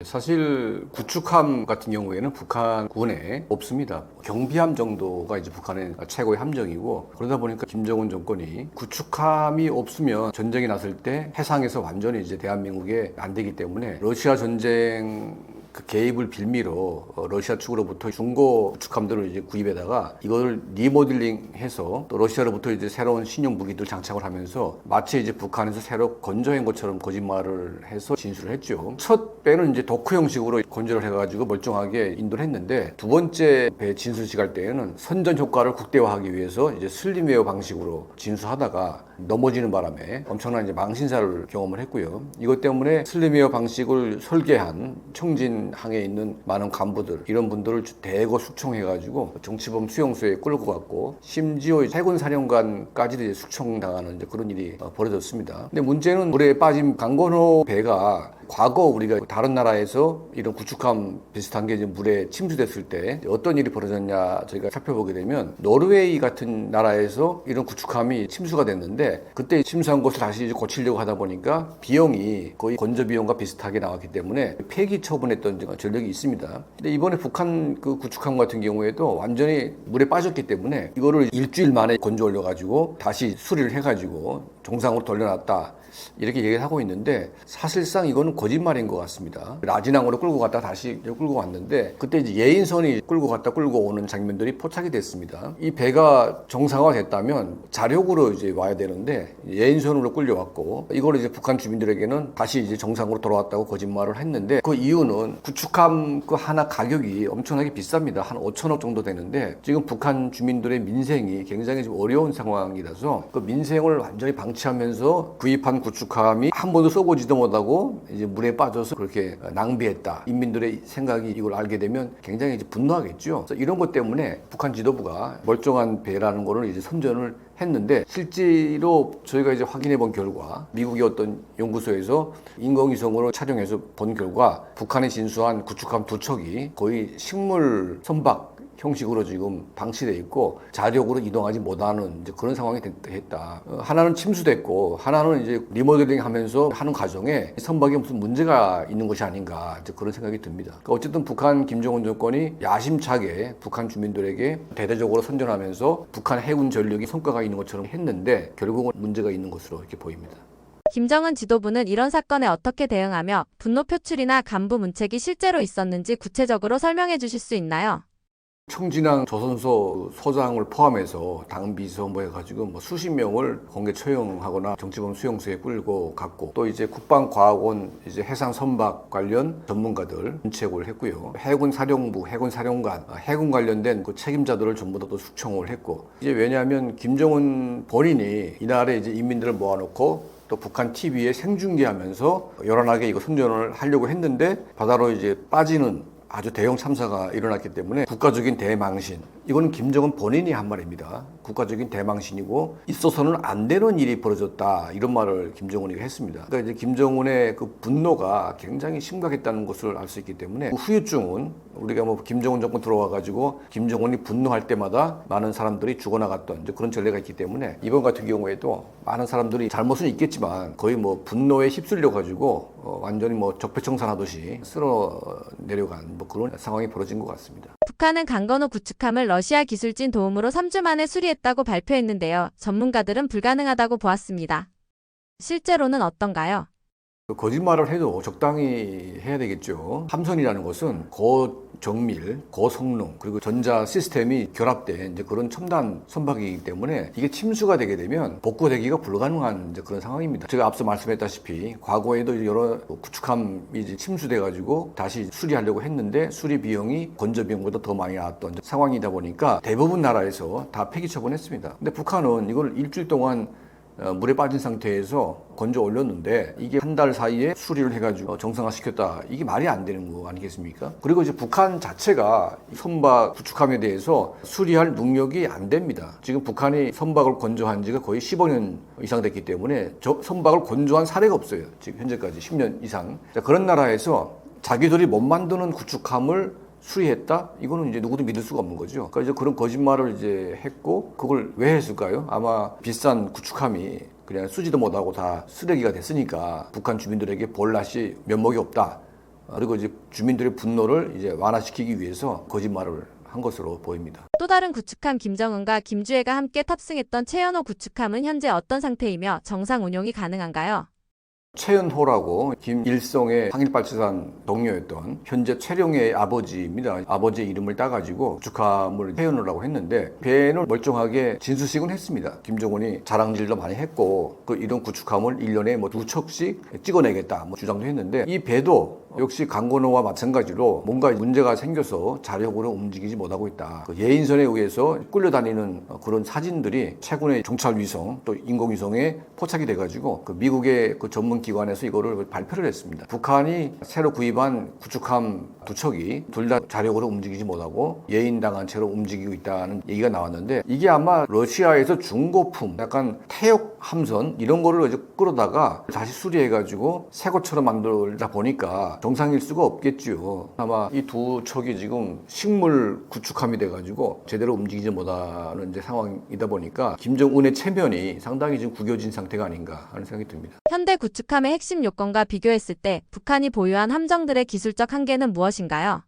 사실 구축함 같은 경우에는 북한군에 없습니다. 경비함 정도가 이제 북한의 최고의 함정이고, 그러다 보니까 김정은 정권이 구축함이 없으면 전쟁이 났을 때 해상에서 완전히 이제 대한민국에 안 되기 때문에 러시아 전쟁 그 개입을 빌미로 러시아 측으로부터 중고 구축함들을 이제 구입에다가 이걸 리모델링해서 또 러시아로부터 이제 새로운 신형 무기들 장착을 하면서 마치 이제 북한에서 새로 건조한 것처럼 거짓말을 해서 진술을 했죠. 첫 배는 이제 도크 형식으로 건조를 해가지고 멀쩡하게 인도를 했는데, 두 번째 배 진술식 할 때에는 선전 효과를 극대화하기 위해서 이제 슬림웨어 방식으로 진수하다가 넘어지는 바람에 엄청난 이제 망신사를 경험을 했고요. 이것 때문에 슬림웨어 방식을 설계한 청진항에 있는 많은 간부들, 이런 분들을 대거 숙청해가지고 정치범 수용소에 끌고 갔고, 심지어 해군 사령관까지도 이제 숙청당하는 이제 그런 일이 벌어졌습니다. 근데 문제는 물에 빠진 강건호 배가 과거 우리가 다른 나라에서 이런 구축함 비슷한 게 이제 물에 침수됐을 때 어떤 일이 벌어졌냐 저희가 살펴보게 되면, 노르웨이 같은 나라에서 이런 구축함이 침수가 됐는데, 그때 침수한 것을 다시 이제 고치려고 하다 보니까 비용이 거의 건조 비용과 비슷하게 나왔기 때문에 폐기 처분했던 전력이 있습니다. 근데 이번에 북한 그 구축함 같은 경우에도 완전히 물에 빠졌기 때문에 이거를 일주일 만에 건조 올려가지고 다시 수리를 해가지고 정상으로 돌려놨다, 이렇게 얘기를 하고 있는데, 사실상 이거는 거짓말인 것 같습니다. 라진항으로 끌고 갔다 다시 끌고 왔는데, 그때 이제 예인선이 끌고 갔다 끌고 오는 장면들이 포착이 됐습니다. 이 배가 정상화됐다면 자력으로 이제 와야 되는데 예인선으로 끌려왔고, 이걸 이제 북한 주민들에게는 다시 이제 정상으로 돌아왔다고 거짓말을 했는데, 그 이유는 구축함 그 하나 가격이 엄청나게 비쌉니다. 한 5천억 정도 되는데, 지금 북한 주민들의 민생이 굉장히 좀 어려운 상황이라서 그 민생을 완전히 방치하면서 구입한 구축함이 한 번도 써보지도 못하고 이제 물에 빠져서 그렇게 낭비했다. 인민들의 생각이 이걸 알게 되면 굉장히 이제 분노하겠죠. 그래서 이런 것 때문에 북한 지도부가 멀쩡한 배라는 거를 이제 선전을 했는데, 실제로 저희가 이제 확인해 본 결과, 미국의 어떤 연구소에서 인공위성으로 촬영해서 본 결과, 북한이 진수한 구축함 두 척이 거의 식물 선박 형식으로 지금 방치되어 있고 자력으로 이동하지 못하는 이제 그런 상황이 됐다. 하나는 침수됐고 하나는 이제 리모델링 하면서 하는 과정에 선박에 무슨 문제가 있는 것이 아닌가, 이제 그런 생각이 듭니다. 그러니까 어쨌든 북한 김정은 정권이 야심차게 북한 주민들에게 대대적으로 선전하면서 북한 해군 전력이 성과가 있는 것처럼 했는데, 결국은 문제가 있는 것으로 이렇게 보입니다. 김정은 지도부는 이런 사건에 어떻게 대응하며 분노 표출이나 간부 문책이 실제로 있었는지 구체적으로 설명해 주실 수 있나요? 청진항 조선소 소장을 포함해서 당비서 뭐 해가지고 뭐 수십 명을 공개 처형하거나 정치범 수용소에 끌고 갔고, 또 이제 국방과학원 이제 해상 선박 관련 전문가들 문책을 했고요. 해군 사령부, 해군 사령관, 해군 관련된 그 책임자들을 전부 다 또 숙청을 했고, 이제 왜냐하면 김정은 본인이 이날에 이제 인민들을 모아놓고 또 북한 TV에 생중계하면서 요란하게 이거 선전을 하려고 했는데, 바다로 이제 빠지는 아주 대형 참사가 일어났기 때문에 국가적인 대망신, 이건 김정은 본인이 한 말입니다. 국가적인 대망신이고 있어서는 안 되는 일이 벌어졌다, 이런 말을 김정은이 했습니다. 그러니까 이제 김정은의 그 분노가 굉장히 심각했다는 것을 알 수 있기 때문에, 그 후유증은 우리가 뭐 김정은 정권 들어와가지고 김정은이 분노할 때마다 많은 사람들이 죽어나갔던 이제 그런 전례가 있기 때문에, 이번 같은 경우에도 많은 사람들이 잘못은 있겠지만 거의 뭐 분노에 휩쓸려가지고 완전히 뭐 적폐청산하듯이 쓸어 내려간 뭐 그런 상황이 벌어진 것 같습니다. 북한은 강건호 구축함을 러시아 기술진 도움으로 3주 만에 수리했다고 발표했는데요. 전문가들은 불가능하다고 보았습니다. 실제로는 어떤가요? 거짓말을 해도 적당히 해야 되겠죠. 함선이라는 것은 고정밀, 고성능, 그리고 전자 시스템이 결합된 이제 그런 첨단 선박이기 때문에 이게 침수가 되게 되면 복구되기가 불가능한 이제 그런 상황입니다. 제가 앞서 말씀했다시피 과거에도 여러 구축함이 이제 침수돼가지고 다시 수리하려고 했는데 수리 비용이 건조 비용보다 더 많이 나왔던 상황이다 보니까 대부분 나라에서 다 폐기 처분했습니다. 근데 북한은 이걸 일주일 동안 물에 빠진 상태에서 건져 올렸는데, 이게 한 달 사이에 수리를 해가지고 정상화시켰다, 이게 말이 안 되는 거 아니겠습니까? 그리고 이제 북한 자체가 선박 구축함에 대해서 수리할 능력이 안 됩니다. 지금 북한이 선박을 건조한 지가 거의 15년 이상 됐기 때문에 저 선박을 건조한 사례가 없어요. 지금 현재까지 10년 이상. 자, 그런 나라에서 자기들이 못 만드는 구축함을 수리했다? 이거는 이제 누구도 믿을 수가 없는 거죠. 그러니까 이제 그런 거짓말을 이제 했고, 그걸 왜 했을까요? 아마 비싼 구축함이 그냥 쓰지도 못하고 다 쓰레기가 됐으니까 북한 주민들에게 볼낯이 면목이 없다, 그리고 이제 주민들의 분노를 이제 완화시키기 위해서 거짓말을 한 것으로 보입니다. 또 다른 구축함 김정은과 김주애가 함께 탑승했던 최연호 구축함은 현재 어떤 상태이며 정상 운용이 가능한가요? 최은호라고 김일성의 항일발전산 동료였던 현재 최룡의 아버지입니다. 아버지의 이름을 따가지고 구축함을 최은호라고 했는데 배는 멀쩡하게 진수식은 했습니다. 김정은이 자랑질도 많이 했고 이런 구축함을 1년에 뭐 2척씩 찍어내겠다 주장도 했는데 이 배도 역시 강건호와 마찬가지로 뭔가 문제가 생겨서 자력으로 움직이지 못하고 있다. 예인선에 의해서 끌려다니는 그런 사진들이 최근에 정찰위성 또 인공위성에 포착이 돼가지고 미국의 전문 기관에서 이거를 발표를 했습니다. 북한이 새로 구입한 구축함 2척이 둘 다 자력으로 움직이지 못하고 예인당한 채로 움직이고 있다는 얘기가 나왔는데 이게 아마 러시아에서 중고품 약간 태역 함선 이런 거를 이제 끌어다가 다시 수리해가지고 새 것처럼 만들다 보니까 정상일 수가 없겠지요. 아마 이 2척이 지금 식물 구축함이 돼가지고 제대로 움직이지 못하는 이제 상황이다 보니까 김정은의 체면이 상당히 지금 구겨진 상태가 아닌가 하는 생각이 듭니다. 현대 구축함의 핵심 요건과 비교했을 때 북한이 보유한 함정들의 기술적 한계는 무엇인가요?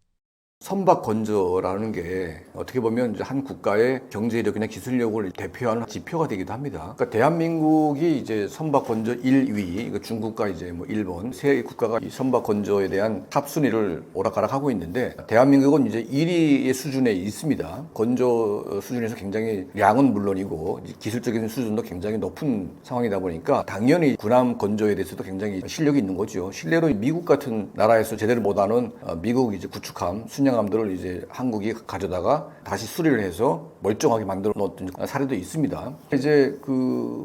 선박 건조라는 게 어떻게 보면 이제 한 국가의 경제력이나 기술력을 대표하는 지표가 되기도 합니다. 그러니까 대한민국이 이제 선박 건조 1위, 중국과 이제 뭐 일본 세 국가가 이 선박 건조에 대한 탑 순위를 오락가락하고 있는데 대한민국은 이제 1위의 수준에 있습니다. 건조 수준에서 굉장히 양은 물론이고 기술적인 수준도 굉장히 높은 상황이다 보니까 당연히 군함 건조에 대해서도 굉장히 실력이 있는 거죠. 실례로 미국 같은 나라에서 제대로 못하는 미국 이제 구축함 순양함들을 이제 한국이 가져다가 다시 수리를 해서 멀쩡하게 만들어 놓았던 사례도 있습니다. 이제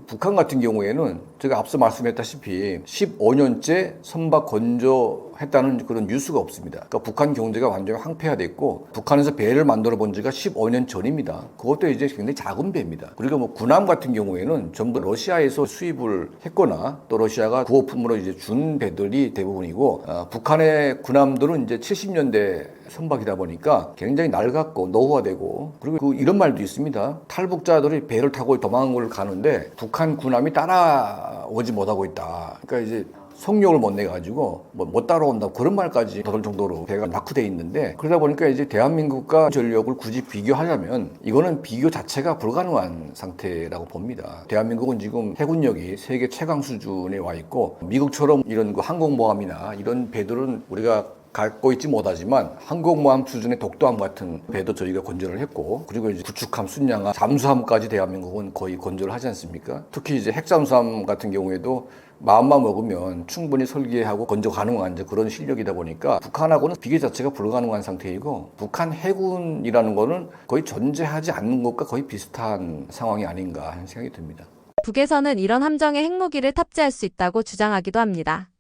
북한 같은 경우에는 제가 앞서 말씀했다시피 15년째 선박 건조했다는 그런 뉴스가 없습니다. 그러니까 북한 경제가 완전히 황폐화됐고 북한에서 배를 만들어 본 지가 15년 전입니다. 그것도 이제 굉장히 작은 배입니다. 그리고 뭐 군함 같은 경우에는 전부 러시아에서 수입을 했거나 또 러시아가 구호품으로 이제 준 배들이 대부분이고 북한의 군함들은 이제 70년대 선박이다 보니까 굉장히 낡았고 노후화되고 그리고 이런 말도 있습니다. 탈북자들이 배를 타고 도망을 가는데 북한 군함이 따라오지 못하고 있다. 그러니까 이제 속력을 못 내가지고 못 따라온다 그런 말까지 더들 정도로 배가 낙후돼 있는데 그러다 보니까 이제 대한민국과 전력을 굳이 비교하려면 이거는 비교 자체가 불가능한 상태라고 봅니다. 대한민국은 지금 해군력이 세계 최강 수준에 와 있고 미국처럼 이런 항공모함이나 이런 배들은 우리가 갖고 있지 못하지만 항공모함 수준의 독도함 같은 배도 저희가 건조를 했고 그리고 이제 구축함, 순양함, 잠수함까지 대한민국은 거의 건조를 하지 않습니까? 특히 이제 핵잠수함 같은 경우에도 마음만 먹으면 충분히 설계하고 건조 가능한 이제 그런 실력이다 보니까 북한하고는 비교 자체가 불가능한 상태이고 북한 해군이라는 거는 거의 존재하지 않는 것과 거의 비슷한 상황이 아닌가 하는 생각이 듭니다. 북에서는 이런 함정에 핵무기를 탑재할 수 있다고 주장하기도 합니다.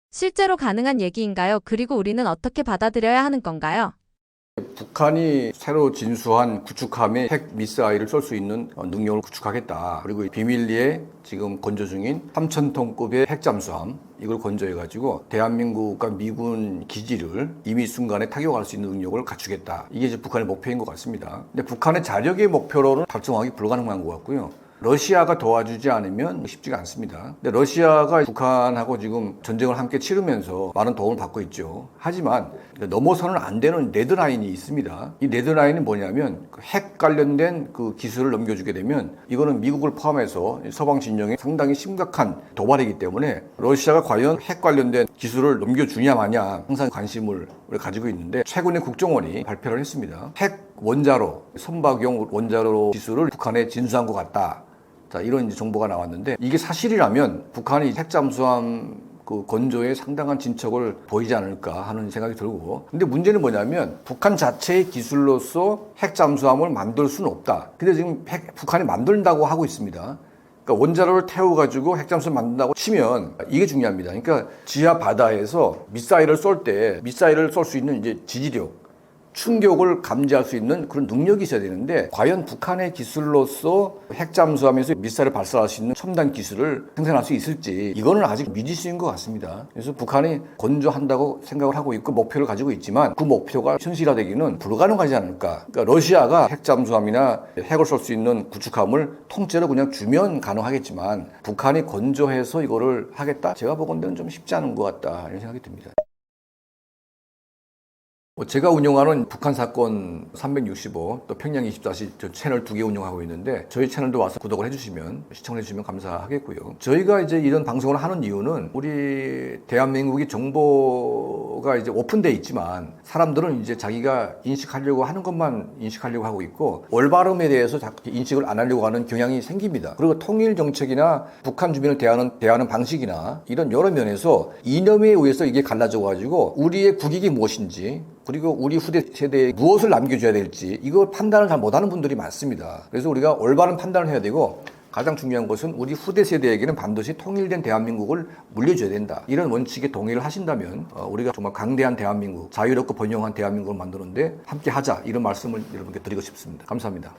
실제로 가능한 얘기인가요? 그리고 우리는 어떻게 받아들여야 하는 건가요? 북한이 새로 진수한 구축함에 핵 미사일을 쏠 수 있는 능력을 구축하겠다. 그리고 비밀리에 지금 건조 중인 3,000톤급의 핵잠수함 이걸 건조해가지고 대한민국과 미군 기지를 이미 순간에 타격할 수 있는 능력을 갖추겠다. 이게 이제 북한의 목표인 것 같습니다. 근데 북한의 자력의 목표로는 달성하기 불가능한 것 같고요. 러시아가 도와주지 않으면 쉽지가 않습니다. 근데 러시아가 북한하고 지금 전쟁을 함께 치르면서 많은 도움을 받고 있죠. 하지만 넘어서는 안 되는 레드라인이 있습니다. 이 레드라인은 뭐냐면 핵 관련된 그 기술을 넘겨주게 되면 이거는 미국을 포함해서 서방 진영에 상당히 심각한 도발이기 때문에 러시아가 과연 핵 관련된 기술을 넘겨주냐 마냐 항상 관심을 가지고 있는데 최근에 국정원이 발표를 했습니다. 핵 원자로, 선박용 원자로 기술을 북한에 진수한 것 같다. 자, 이런 이제 정보가 나왔는데 이게 사실이라면 북한이 핵잠수함 건조에 상당한 진척을 보이지 않을까 하는 생각이 들고 근데 문제는 뭐냐면 북한 자체의 기술로서 핵잠수함을 만들 수는 없다. 근데 지금 북한이 만든다고 하고 있습니다. 그러니까 원자로를 태워가지고 핵잠수함을 만든다고 치면 이게 중요합니다. 그러니까 지하 바다에서 미사일을 쏠 때 미사일을 쏠 수 있는 이제 지지력 충격을 감지할 수 있는 그런 능력이 있어야 되는데 과연 북한의 기술로서 핵잠수함에서 미사일을 발사할 수 있는 첨단 기술을 생산할 수 있을지 이거는 아직 미지수인 것 같습니다. 그래서 북한이 건조한다고 생각을 하고 있고 목표를 가지고 있지만 그 목표가 현실화되기는 불가능하지 않을까. 그러니까 러시아가 핵잠수함이나 핵을 쏠 수 있는 구축함을 통째로 그냥 주면 가능하겠지만 북한이 건조해서 이거를 하겠다? 제가 보건대는 좀 쉽지 않은 것 같다 이런 생각이 듭니다. 제가 운영하는 북한 사건 365, 또 평양 24시 저 채널 2개 운영하고 있는데 저희 채널도 와서 구독을 해주시면 시청해 주시면 감사하겠고요. 저희가 이제 이런 방송을 하는 이유는 우리 대한민국이 정보가 이제 오픈돼 있지만 사람들은 이제 자기가 인식하려고 하는 것만 인식하려고 하고 있고 올바름에 대해서 인식을 안 하려고 하는 경향이 생깁니다. 그리고 통일 정책이나 북한 주민을 대하는 방식이나 이런 여러 면에서 이념에 의해서 이게 갈라져 가지고 우리의 국익이 무엇인지 그리고 우리 후대 세대에 무엇을 남겨줘야 될지 이걸 판단을 잘 못하는 분들이 많습니다. 그래서 우리가 올바른 판단을 해야 되고 가장 중요한 것은 우리 후대 세대에게는 반드시 통일된 대한민국을 물려줘야 된다. 이런 원칙에 동의를 하신다면 우리가 정말 강대한 대한민국, 자유롭고 번영한 대한민국을 만드는데 함께 하자 이런 말씀을 여러분께 드리고 싶습니다. 감사합니다.